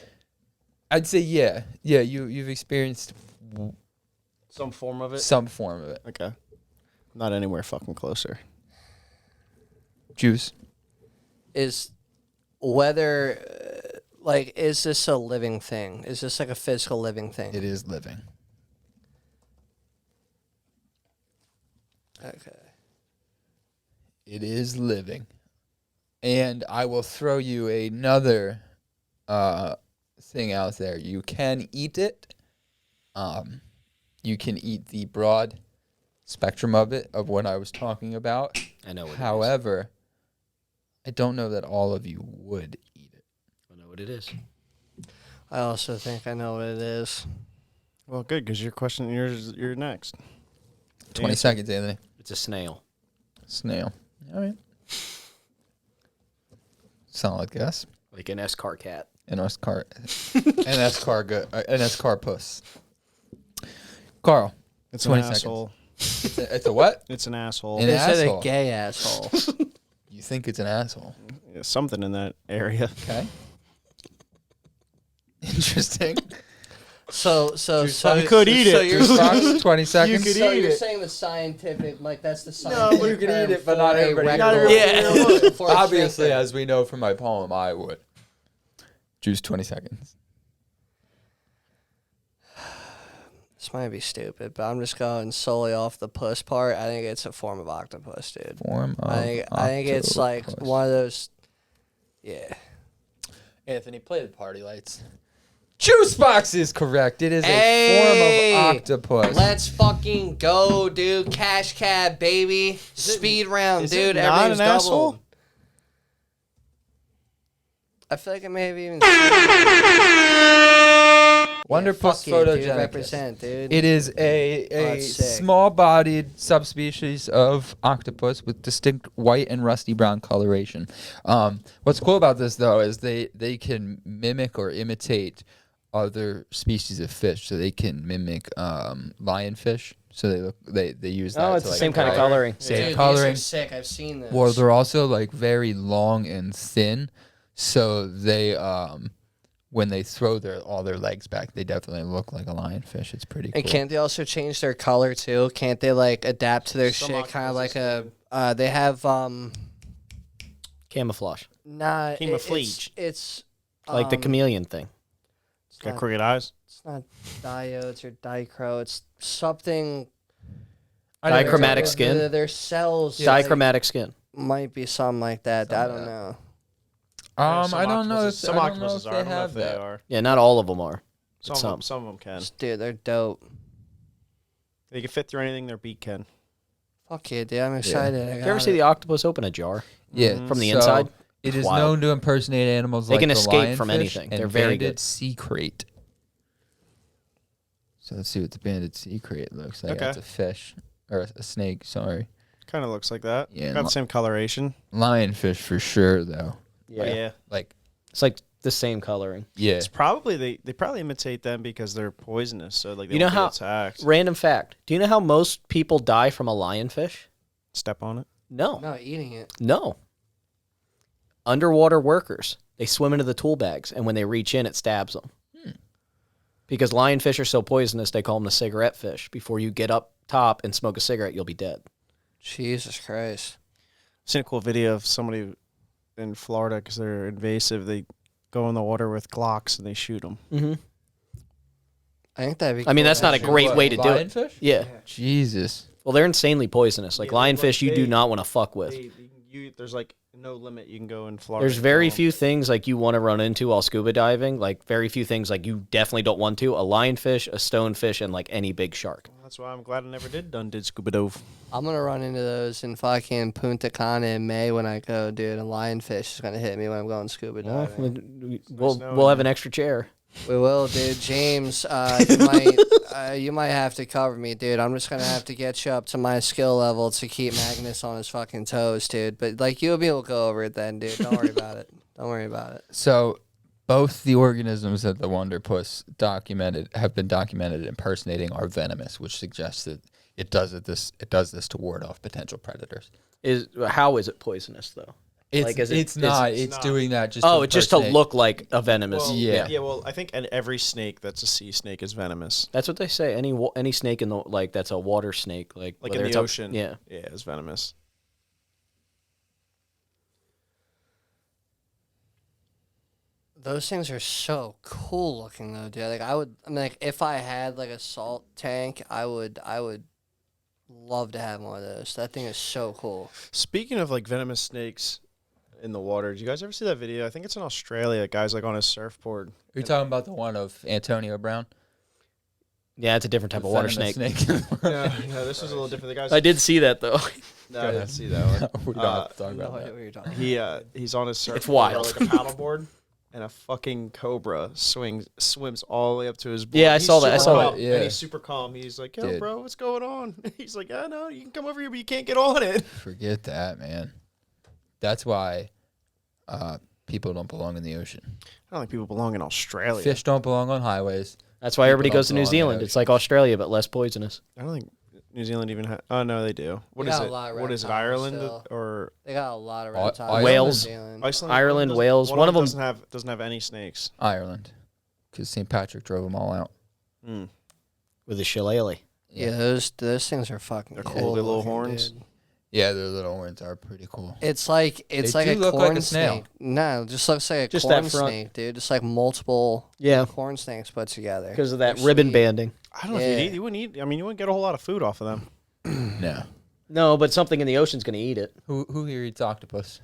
I'd say yeah. You've experienced Some form of it. some form of it. Okay. Not anywhere fucking closer. Juice. Is whether like is this a living thing? Is this like a physical living thing? It is living. Okay. It is living. And I will throw you another thing out there. You can eat it. You can eat the broad spectrum of it, of what I was talking about. I know what it is. However, I don't know that all of you would eat it. I know what it is. I also think I know what it is. Well, good, because you're next. 20 seconds, Anthony. It's a snail. Snail. All right. Solid guess. Like an S-car cat. An S-car puss. Carl. It's 20 an seconds. asshole. It's a what? It's an asshole. An They said asshole. a gay asshole. You think it's an asshole. Yeah, something in that area. Okay. interesting. So you could eat so it. You're, Juice box, 20 seconds. could so eat you're it. saying the scientific, like that's the No, scientific. but you could eat term it, but for not a everybody- regular- not everybody Yeah. for a Obviously, drinker. as we know from my poem, I would. Juice 20 seconds. This might be stupid, but I'm just going solely off the puss part. I think it's a form of octopus, dude. Form of I think it's like octopus. one of those. Yeah. Anthony, play the party lights. Juice box is correct. It is Hey! a form of octopus. Let's fucking go, dude. Cash cab, baby. Speed round, is it dude. not Everything's an doubled. asshole? I feel like it may have even. Wonder Puss fuck yeah, dude. photogenicus. Represent, dude. It is Oh, a that's sick. small-bodied subspecies of octopus with distinct white and rusty brown coloration. What's cool about this though is they can mimic or imitate other species of fish. So they can mimic lionfish. So they use that. Oh, it's to, the like, same kind of hide- coloring. Same Dude, coloring. These are sick. I've seen this. Well, they're also like very long and thin, so they when they throw all their legs back, they definitely look like a lionfish. It's pretty cool. And can't they also change their color too? Can't they like adapt to their Some shit? Kind of like octopuses a. They have Camouflage. Nah. Camouflage. It's Like the chameleon thing. It's Got not, crooked eyes. it's not diodes or dichro. It's something. Dichromatic skin. Their cells. like, Dichromatic skin. might be something like that. I don't know. I don't know if Some I don't know octopuses if are. they I don't know have if they that. are. Yeah, not all of them are. Some of them can. Dude, they're dope. They can fit through anything their beak can. Fuck yeah, dude. I'm excited. I You ever got see it. the octopus open a jar Yeah, from the so inside? It is Wild. known to impersonate animals They like can the escape from lionfish anything. and They're very banded good. sea crate. So let's see what the banded sea crate looks like. Okay. It's a fish or a snake. Sorry, Kind of looks like that. Yeah, Got the same coloration. lionfish for sure though. Yeah. Like It's like the same coloring. yeah, It's probably they probably imitate them because they're poisonous, so like they You know won't how- get attacked. Random fact. Do you know how most people die from a lionfish? Step on it. No. No, eating it. No. Underwater workers. They swim into the tool bags, and when they reach in, it stabs them. Because lionfish are so poisonous, they call them the cigarette fish. Before you get up top and smoke a cigarette, you'll be dead. Jesus Christ. I've seen a cool video of somebody in Florida because they're invasive. They go in the water with Glocks and they shoot them. Mm-hmm. I think that'd be. I mean, cool that's not a to great shoot. way to do it. lionfish? Yeah. Jesus. Well, they're insanely poisonous. Like Yeah, they're lionfish, like you do they- not want to fuck with. There's like no limit. You can go in Florida. There's and very kill 'em. few things like you want to run into while scuba diving. Like very few things like you definitely don't want to. A lionfish, a stonefish, and like any big shark. That's why I'm glad I never did scuba dove. I'm gonna run into those in fucking Punta Cana in May when I go, dude. And lionfish is gonna hit me when I'm going scuba Well, diving. we'll have an extra chair. We will, dude. James, you might have to cover me, dude. I'm just gonna have to get you up to my skill level to keep Magnus on his fucking toes, dude. But like you'll be able to go over it then, dude. Don't worry about it. Don't worry about it. So both the organisms that the Wonder Puss have been documented impersonating are venomous, which suggests that it does this to ward off potential predators. How is it poisonous though? It's Like, is it- it's not. it's It's not. doing that just. Oh, it's just to impersonate- look like a venomous. Well, Yeah. Well, I think every snake that's a sea snake is venomous. That's what they say. Any snake in the that's a water snake, like Like whether in it's the up- ocean. Yeah. Yeah, it's venomous. Those things are so cool looking though, dude. Like I mean, like if I had like a salt tank, I would love to have one of those. That thing is so cool. Speaking of like venomous snakes in the water, did you guys ever see that video? I think it's in Australia. Guy's like on his surfboard. Are you talking about the one of Antonio Brown? Yeah, it's a different type of water snake. Yeah, this was a little different. The guy's I did see that though. No, I didn't see that one. we don't have to talk No about idea that. what you're talking about. He's on his surfboard. It's wild. Like a paddleboard. And a fucking cobra swims all the way up to his board. Yeah, I He's saw that. I super saw calm, that. Yeah. And he's super calm. He's like, yo, Dude. bro, what's going on? He's like, yeah, no, you can come over here, but you can't get on it. Forget that, man. That's why people don't belong in the ocean. I don't think people belong in Australia. Fish don't belong on highways. That's why everybody People goes to don't New belong in Zealand. the It's like Australia but less poisonous. I don't think New Zealand even has. Oh, no, they do. What We is got a it? lot of What is it, reptiles Ireland? still. Or They got a lot of I- reptiles. Wales. in New Zealand. Iceland? Ireland, doesn't- Wales, one of them- doesn't have any snakes. Ireland. because St. Patrick drove them all out. With a shillelagh. Yeah, those things are fucking They're cool. cool, the little looking, horns. dude. Yeah, their little horns are pretty cool. It's like They like do a look like corn a snail. snake. No, just looks like a Just that corn front- snake, dude. Just like multiple Yeah, corn snakes put together. because of that They're ribbon sweet. banding. I don't know if Yeah. you'd eat. You wouldn't eat. I mean, you wouldn't get a whole lot of food off of them. No. No, but something in the ocean's going to eat it. Who here eats octopus?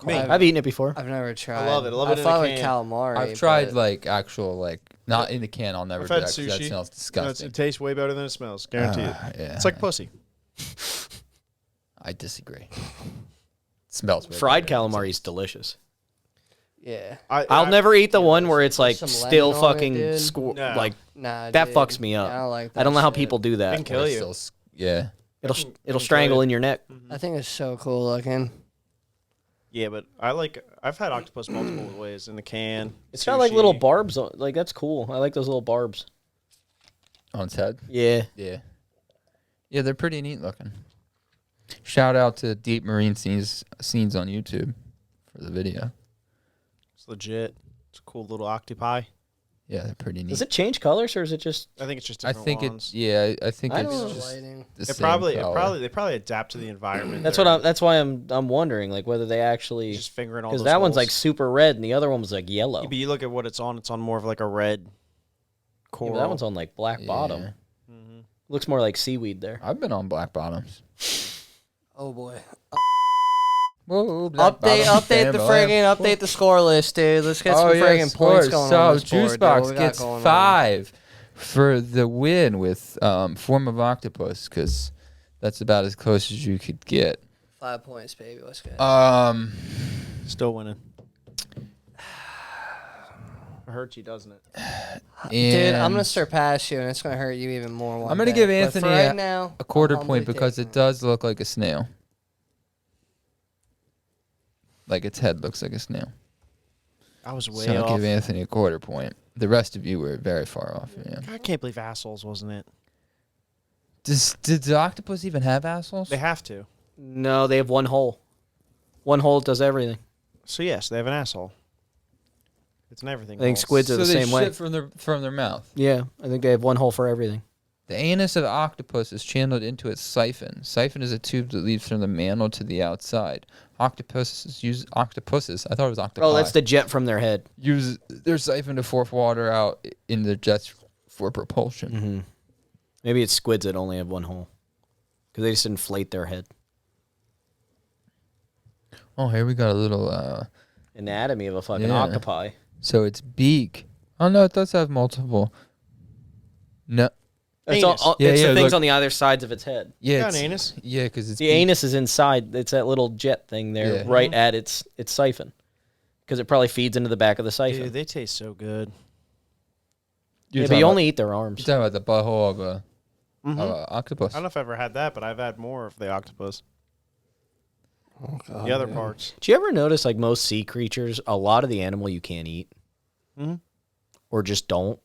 Me. I've eaten it before. I've never tried. love it. I love it in a thought with can. calamari. I've tried but like actual like not in the can. I'll never I've do had that 'cause that sushi. smells No, disgusting. it tastes way better than it smells. Guarantee it. Yeah, It's like pussy. I disagree. It smells way Fried better. calamari is delicious. yeah. I'll never eat the one where it's like some still lemon on it, fucking dude. No. like Nah, that dude. fucks me up. Yeah, I don't like that. I don't know how shit. people do It can that. kill It's you. still yeah. It'll strangle in your neck. I think it's so cool looking. Yeah, but I've had octopus multiple ways in the can. It's got like little sushi. barbs. Like that's cool. I like those little barbs. On its head. Yeah. Yeah. Yeah, they're pretty neat looking. Shout out to Deep Marine Scenes on YouTube for the video. It's legit. It's a cool little octopi. Yeah, they're pretty neat. Does it change colors or is it just? I think it's just I different think ones. it's yeah. I think I it's don't know. just Lighting. the It same probably color. they probably adapt to the environment. That's They're what I'm. That's why I'm wondering like whether they actually just fingering all because those that one's like holes. super red and the other one was like yellow. Yeah, but you look at what it's on. It's on more of like a red Yeah, coral. but that one's on like black bottom. Yeah. Mhm. Looks more like seaweed there. I've been on black bottoms. Oh boy. Whoa, black Update the friggin' the score list, dude. Let's get some friggin' points going so on this board, dude. What Juicebox we got gets going on? 5 for the win with Form of Octopus because that's about as close as you could get. 5 points, baby. Let's go. Still winning. It hurts you, doesn't it? Dude, I'm and gonna surpass you, and it's gonna hurt you even more. One I'm gonna day. give But Anthony for right now, a quarter I'm humbly point because taking it does look like a snail. Like its head looks like a snail. I was way So I'll off. give Anthony a quarter point. The rest of you were very far off. Yeah. I can't believe assholes, wasn't it? Did the octopus even have assholes? They have to. No, they have one hole. One hole does everything. So yes, they have an asshole. It's an everything. I think hole. squids are the they same way. shit from their mouth. Yeah, I think they have one hole for everything. The anus of the octopus is channeled into its siphon. Siphon is a tube that leads from the mantle to the outside. Octopuses, I thought it was octopi. Oh, that's the jet from their head. use their siphon to force water out in their jets for propulsion. Mm-hmm. Maybe it's squids that only have one hole because they just inflate their head. Oh, here we got a little. Anatomy of a fucking Yeah. octopi. So its beak. Oh no, it does have multiple. No, It's, Anus. it's Yeah, the things look. on the other sides of its head. yeah, Got it's, an anus. yeah, because it's The anus is inside. It's that little jet thing there, Yeah. right at its siphon, because it probably feeds into the back of the siphon. Dude, they taste so good. Yeah, but you only eat their arms. You're talking about the butthole of a Mhm. octopus. I don't know if I've ever had that, but I've had more of the octopus. Oh, God, The other dude. parts. Do you ever notice, like most sea creatures, a lot of the animal you can't eat, Mhm. or just don't?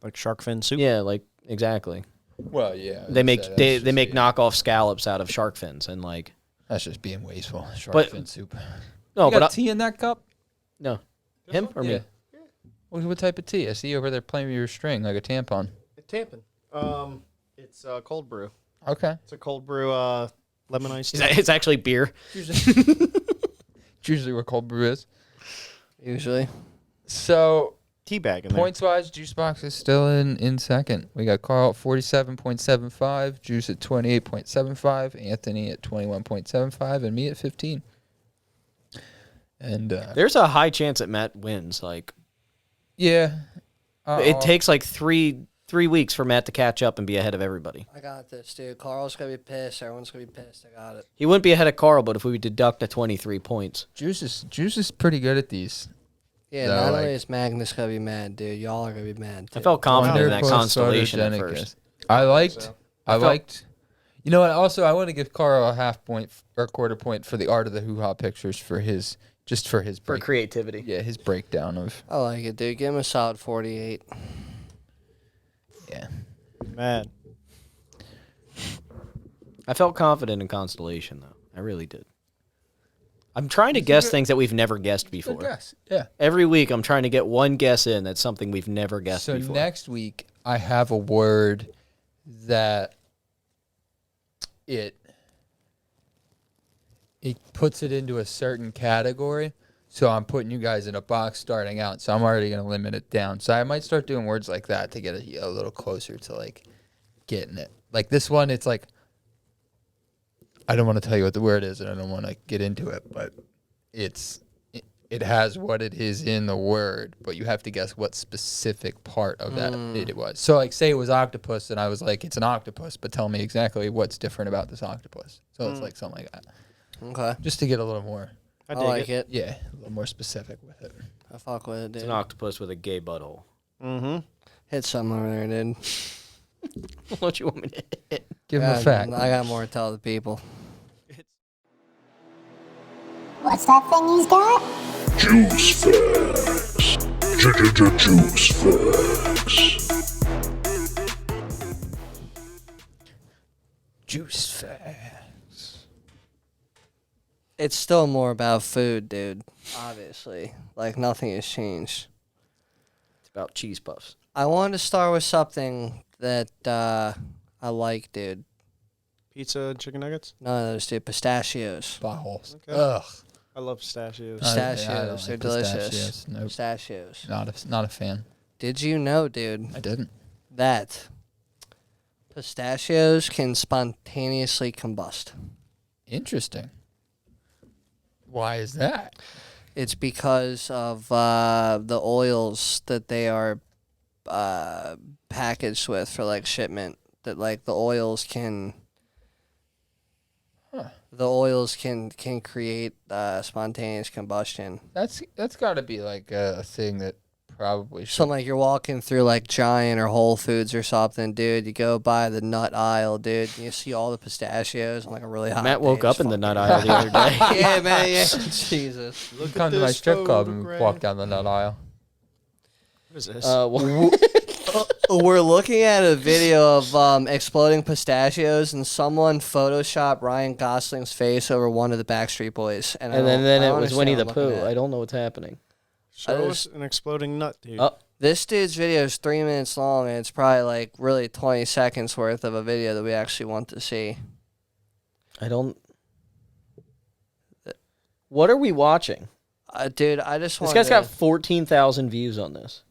Like shark fin soup. Yeah, like exactly. Well, yeah. They make that's they just make being- knockoff scallops out of shark fins and like That's just being wasteful. Shark But- fin soup. no, you got but tea in that cup? no, him or me. What type of tea? I see you over there playing with your string like a tampon. Tampon. It's cold brew. Okay. It's a cold brew lemon iced tea. It's actually beer. It's usually what cold brew is. Usually. So Tea bag in there. points wise, Juicebox is still in second. We got Carl at 47.75, Juice at 28.75, Anthony at 21.75, and me at 15. And There's a high chance that Matt wins. Like yeah, it takes like three weeks for Matt to catch up and be ahead of everybody. I got this, dude. Carl's gonna be pissed. Everyone's gonna be pissed. I got it. He wouldn't be ahead of Carl, but if we deduct the 23 points, Juice is pretty good at these. Yeah, No, not like- only is Magnus gonna be mad, dude. Y'all are gonna be mad. Too. I felt confident in They're that both constellation at photogenic. first. I liked. So. I liked. You know what? Also, I want to give Carl a half point or a quarter point for the art of the hoo ha pictures for his For break, creativity. yeah, his breakdown of I like it, dude. Give him a solid 48. yeah. Mad. I felt confident in constellation though. I really did. I'm trying to guess things that we've never guessed Good before. guess. Yeah. Every week, I'm trying to get one guess in that's something we've never guessed So before. next week, I have a word that it puts it into a certain category. So I'm putting you guys in a box starting out. So I'm already going to limit it down. So I might start doing words like that to get a little closer to like getting it. Like this one, it's like, I don't want to tell you what the word is and I don't want to get into it, but it has what it is in the word, but you have to guess what specific part of that it was. So like say it was octopus and I was like, it's an octopus, but tell me exactly what's different about this octopus. So it's like something like that. Okay. Just to get a little more, I like it. yeah, a little more specific with it. I fuck with it, dude. It's an octopus with a gay butthole. Mm-hmm. Hit something over there, dude. What you want me to hit? Give him a fact. I got more to tell the people. What's that thing he's got? Juice facts. Juice facts. Juice facts. It's still more about food, dude. Obviously. Like, nothing has changed. It's about cheese puffs. I wanted to start with something that I like, dude. Pizza and chicken nuggets. None of those, dude. Pistachios. Buttholes. Okay. Ugh. I love pistachios. Pistachios. They're delicious. Pistachios. Nope. Pistachios. Not a fan. Did you know, dude, I didn't. that pistachios can spontaneously combust? Interesting. Why is that? It's because of the oils that they are packaged with for like shipment. That like the oils can create spontaneous combustion. That's got to be like a thing that probably should. So like you're walking through like Giant or Whole Foods or something, dude. You go by the nut aisle, dude. And you see all the pistachios on like a really hot Matt day. woke It's up in the fucking- nut aisle the other day. Yeah, man. Yeah. Jesus. You come to my strip club and walk down the nut aisle. What is this? We're looking at a video of exploding pistachios, and someone photoshopped Ryan Gosling's face over one of the Backstreet Boys. And then it I was don't Winnie the understand what I'm Pooh. looking at. I don't know what's happening. Show us an exploding nut, dude. Oh, This dude's video is 3 minutes long, and it's probably like really 20 seconds worth of a video that we actually want to see. I don't. What are we watching? Dude, I just This want guy's got 14,000 views on this.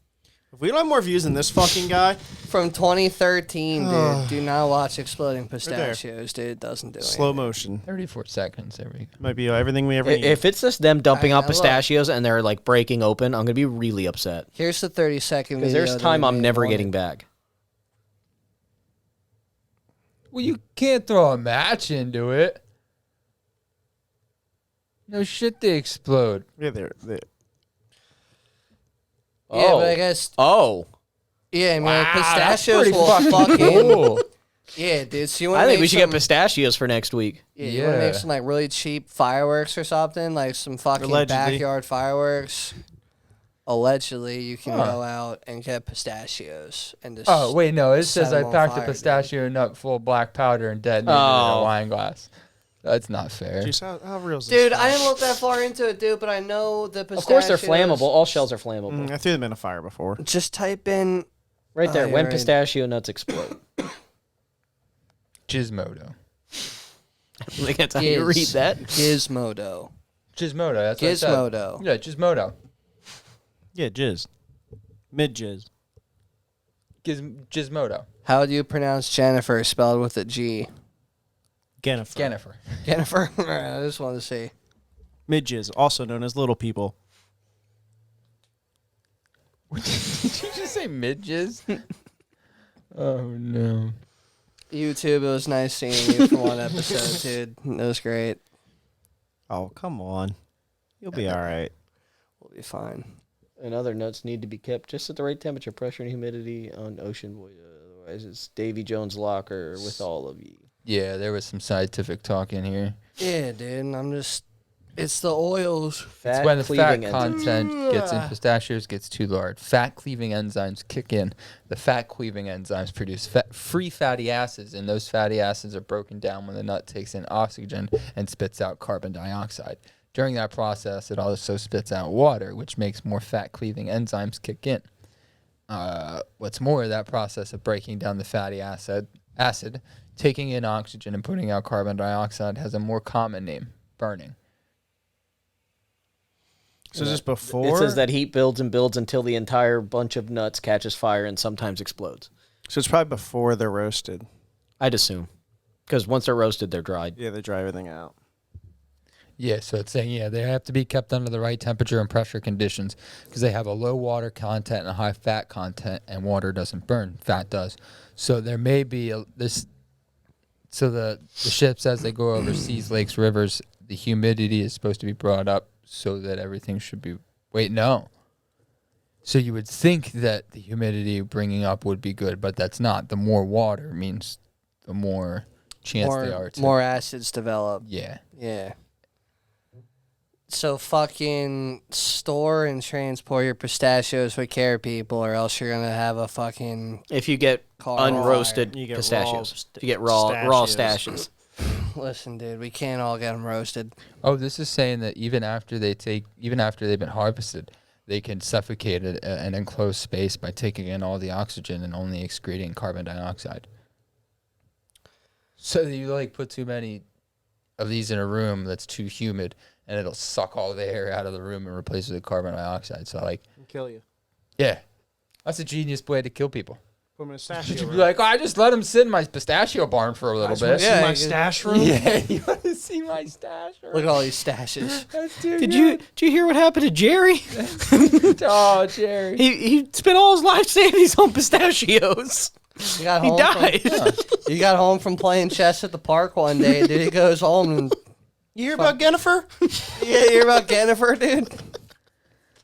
If we don't have more views than this fucking guy, from 2013, dude. Do not watch Exploding Pistachios, dude. It doesn't do slow anything. motion. 34 seconds. There we go. Might be everything we ever need. If it's just them dumping out look. pistachios and they're like breaking open, I'm gonna be really upset Here's the 30-second because video. there's that time we I'm made never on getting it. back. Well, you can't throw a match into it. No shit, they explode. Yeah, they're Yeah, Oh. but I guess. Oh, Yeah, I mean, Wow, that's pistachios pretty will fucking fucking. cool. Yeah, dude. So you want I to think make we should some, get pistachios for next week. Yeah, you want to make Yeah. some like really cheap fireworks or something, like some fucking Allegedly. backyard fireworks. Allegedly, you can go out and get pistachios and just. Oh, wait, no. It says Set 'em I on packed fire, a dude. pistachio nut full of black powder and detonated it in Oh. a wine glass. That's not fair. Jeez, how real is this? Dude, stuff? I didn't look that far into it, dude, but I know the pistachios. Of course, they're flammable. All shells are flammable. I threw them in a fire before. Just type in. Right there. Oh, When you're right. pistachio nuts explode. Gizmodo. I think that's how you read Giz- that. Gizmodo. Gizmodo. That's what I said. Gizmodo. Yeah, Gizmodo. Yeah, jizz. Mid jizz. Gizmodo. How do you pronounce Jennifer spelled with a G? Jennifer. Jennifer. Jennifer? I just wanted to see. Mid jizz, also known as little people. Did you just say midges? Oh, no. YouTube, it was nice seeing you for one episode, dude. It was great. Oh, come on. You'll be all right. We'll be fine. And other nuts need to be kept just at the right temperature, pressure, and humidity on ocean. Otherwise, it's Davy Jones' locker with all of you. Yeah, there was some scientific talk in here. Yeah, dude. I'm just. It's the oils. It's when the fat cleaving enzymes. content gets in pistachios gets too large. Fat cleaving enzymes kick in. The fat cleaving enzymes produce free fatty acids, and those fatty acids are broken down when the nut takes in oxygen and spits out carbon dioxide. During that process, it also spits out water, which makes more fat-cleaving enzymes kick in. What's more, that process of breaking down the fatty acid, taking in oxygen and putting out carbon dioxide has a more common name, burning. So is this before? It says that heat builds and builds until the entire bunch of nuts catches fire and sometimes explodes. So it's probably before they're roasted. I'd assume. Because once they're roasted, they're dried. Yeah, they dry everything out. Yeah, so it's saying, they have to be kept under the right temperature and pressure conditions because they have a low water content and a high fat content, and water doesn't burn, fat does. So there may be this. So the ship says they go over seas, lakes, rivers. The humidity is supposed to be brought up so that everything should be. Wait, no. So you would think that the humidity bringing up would be good, but that's not. The more water means the more chance they are to. More acids develop. Yeah. Yeah. So fucking store and transport your pistachios with care, people, or else you're gonna have a fucking If you get car unroasted You get pistachios. raw If you get raw pistachios. stashes. Listen, dude, we can't all get them roasted. Oh, this is saying that even after they've been harvested, they can suffocate an enclosed space by taking in all the oxygen and only excreting carbon dioxide. So you put too many of these in a room that's too humid, and it'll suck all the air out of the room and replace it with carbon dioxide. So Kill you. yeah, that's a genius way to kill people. Put them in a pistachio You'd be room. like, I just let them sit in my pistachio barn for a little bit. Yeah, my you- stash room. Yeah, you want to see my stash? Look at all these stashes. That's too Did you hear what happened to Jerry? Oh, Jerry. He spent all his life savings on pistachios. You got He home died. He got home from playing chess at the park one day, dude. He goes home and You hear about Jennifer? yeah, you hear about Jennifer, dude?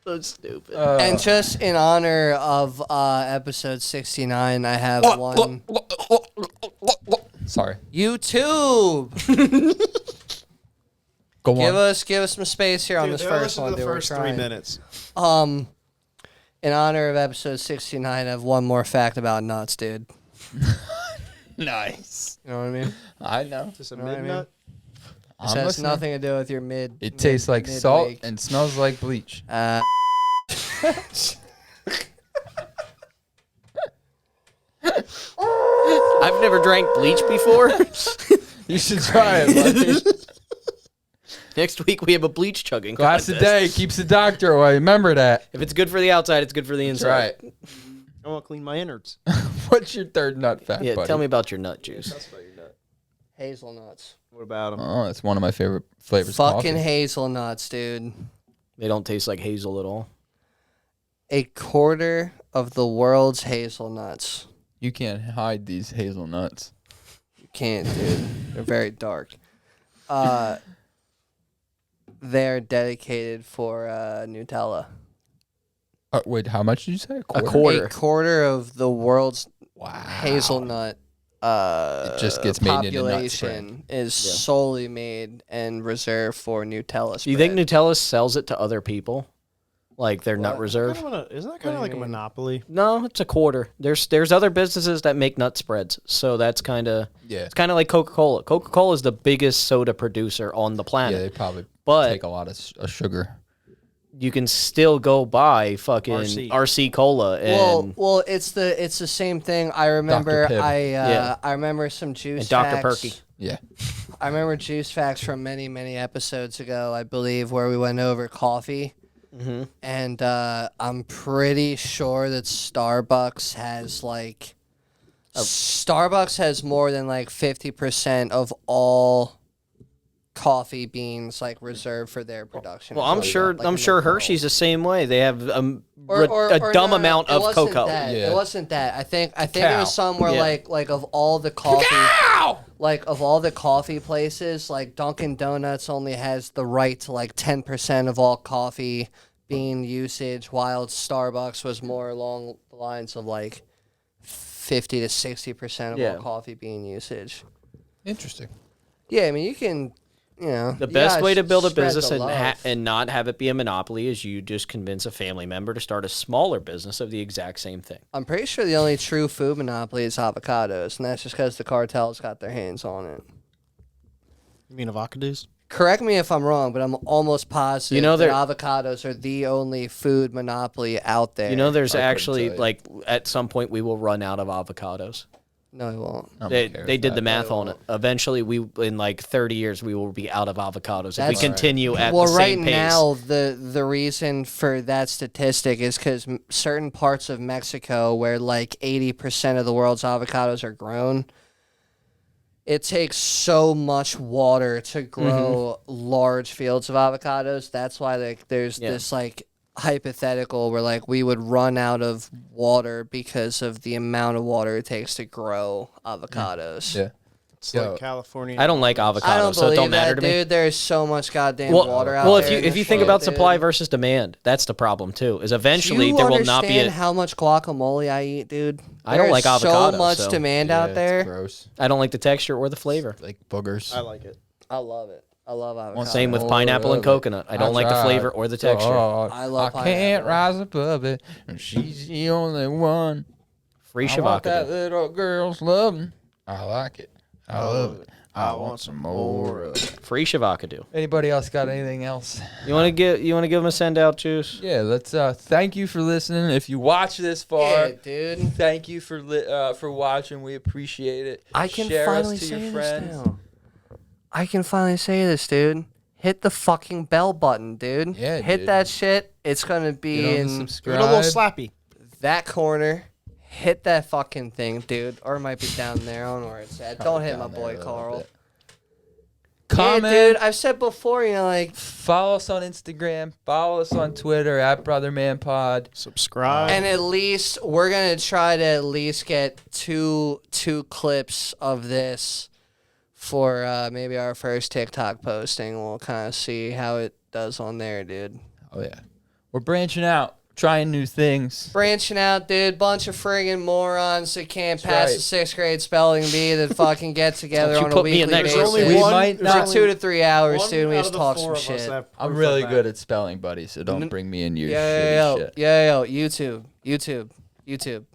So stupid. And just in honor of episode 69, I have one. Sorry. YouTube. Go Give on. us some space here on this first one, the dude. We're first 3 trying. minutes. In honor of episode 69, I have one more fact about nuts, dude. Nice. You know what I mean? I know. Just a Know what I midnut. This I'm has listening. nothing to do with your mid. It tastes like midweek. salt and smells like bleach. I've never drank bleach before. You should try it. Buddy. Next week we have a bleach chugging Glass a contest. day keeps the doctor away. Remember that. If it's good for the outside, it's good for the That's inside. right. I want to clean my innards. What's your third nut fact, Yeah, buddy? tell me about your nut juice. Hazelnuts. What about them? Oh, it's one of my favorite flavors. Fucking Coffee. hazelnuts, dude. They don't taste like hazel at all. A quarter of the world's hazelnuts. You can't hide these hazelnuts. You can't, dude. They're very dark. They're dedicated for Nutella. Wait, how much did you say? A quarter. A quarter of the world's hazelnut It just gets made into nut spread. population is solely made and reserved for Nutella spread. Do you think Nutella sells it to other people? Like their nut reserve? Isn't that kind of like a monopoly? No, it's a quarter. There's other businesses that make nut spreads, so that's kind of Yeah. it's kind of like Coca-Cola. Coca-Cola is the biggest soda producer on the Yeah, planet, they probably but take a lot of sugar. you can still go buy fucking RC. RC Cola and Well, it's the same thing. I remember Pibb. I remember some juice And Dr. facts. Perky. Yeah. I remember juice facts from many episodes ago, I believe, where we went over coffee. Mm-hmm. And I'm pretty sure that Starbucks has Starbucks has more than 50% of all coffee beans reserved for their production. well, or I'm something sure like that, I'm in sure their Hershey's world. the same way. They have a Or dumb no, amount it of wasn't cocoa. That. Yeah. It wasn't that. I think it Cacao. was somewhere Yeah. like of all the coffee, of all the coffee places, Dunkin' Donuts only has the right to 10% of all coffee bean usage, while Starbucks was more along the lines of 50 to 60% of Yeah. all coffee bean usage. Interesting. Yeah, I mean you can, The you best gotta way to build a spread business the and love. and not have it be a monopoly is you just convince a family member to start a smaller business of the exact same thing. I'm pretty sure the only true food monopoly is avocados, and that's just because the cartels got their hands on it. You mean avocados? Correct me if I'm wrong, but I'm almost positive You know, that there- avocados are the only food monopoly out there. You know, there's I couldn't actually tell you. like at some point we will run out of avocados. No, I won't. I'm They okay with they did that. the math on it. Eventually, we in like 30 years we will be out of avocados if we That's- continue at Well, the right same pace. now, the reason for that statistic is because certain parts of Mexico, where like 80% of the world's avocados are grown, it takes so much water to grow large fields of avocados. That's why like there's Yeah. this like hypothetical where like we would run out of water because of the amount of water it takes to grow avocados. Yeah. It's Yo. like California. I don't like I avocados, don't so believe it don't matter that, to me. dude. There's so much goddamn Well, water out well, there. if you think about supply versus demand, that's the problem too. Is eventually Do you there will not be understand a. how much guacamole I eat, dude? I don't like There's avocados, so much so- demand Yeah, out it's there. gross. I don't like the texture or the flavor. Like boogers. I like it. I love it. I love avocado. Same with Oh, pineapple and really? coconut. I don't like the flavor or the texture. I love I can't pineapple. rise above it, and she's the only one. Free I want that shavacado. little girl's loving. I like it. I love it. I want some more of it. Free shavacado. Anybody else got anything else? You want to give them a send out, Juice? Yeah, let's thank you for listening. If you watch this far, Yeah, dude. thank you for watching. We appreciate it. I can Share finally us to say your this friends. now. I can finally say this, dude. Hit the fucking bell button, dude. Yeah, Hit dude. that shit. It's gonna be Get on the in Give subscribe. it a little slappy. that corner. Hit that fucking thing, dude. Or it might be down there. I don't know where it's at. Don't hit my down there a boy little Carl. bit. Yeah, Comment. dude. I've said before, you know, like, Follow us on Instagram. Follow us on Twitter at BrothermanPod. Subscribe. and at least we're gonna try to at least get two clips of this for maybe our first TikTok posting. We'll kind of see how it does on there, dude. Oh yeah, we're branching out, trying new things. Branching out, dude. Bunch of friggin' morons that can't pass right. the 6th grade spelling bee that fucking get together Don't you on a put me in weekly that basis. group. There's only We one. might there's For not- only 2 to 3 hours, one dude. We out just of the talk four some of us shit. have I'm proof really of good that. at spelling, buddy. So don't bring me in your Yo, shitty shit. YouTube.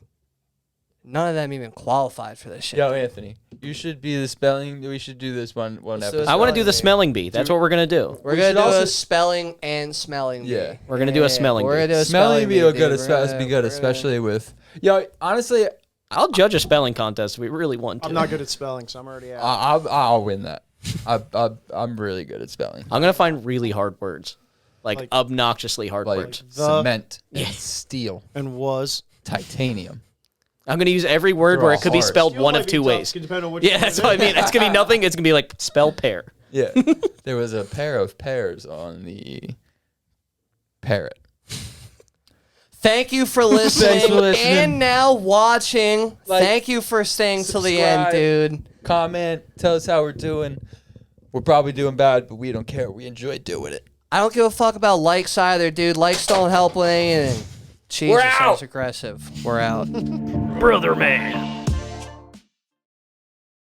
None of them even qualified for this shit. Yo, Anthony, you should be the spelling. We should do this one Let's do episode. a I want to do the Spelling smelling bee. That's what we're gonna do. We're We gonna should do also- a spelling and smelling bee. Yeah. We're gonna do a smelling We're bee. gonna do a Smelling bee will bee, good, dude. be good, especially with. Yo, honestly, I'll judge a spelling contest if we really want to. I'm not good at spelling, so I'm already out. I'll win that. I'm really good at spelling. I'm gonna find really hard words, like Like- obnoxiously hard Like words. The- cement, and steel, and was. titanium. I'm gonna use every word They're where all it could be hard. spelled Steel one might of be two tough, ways. could depend on which Yeah, one that's it what I is. mean. It's gonna be nothing. It's gonna be like spell pear. Yeah, there was a pair of pears on the parrot. Thank you for listening, for listening. and now watching. Like, Thank you for staying till the end, subscribe. dude. Comment, tell us how we're doing. We're probably doing bad, but we don't care. We enjoy doing it. I don't give a fuck about likes either, dude. Likes don't help with anything. Jesus, We're that out. was aggressive. We're out. Brother man.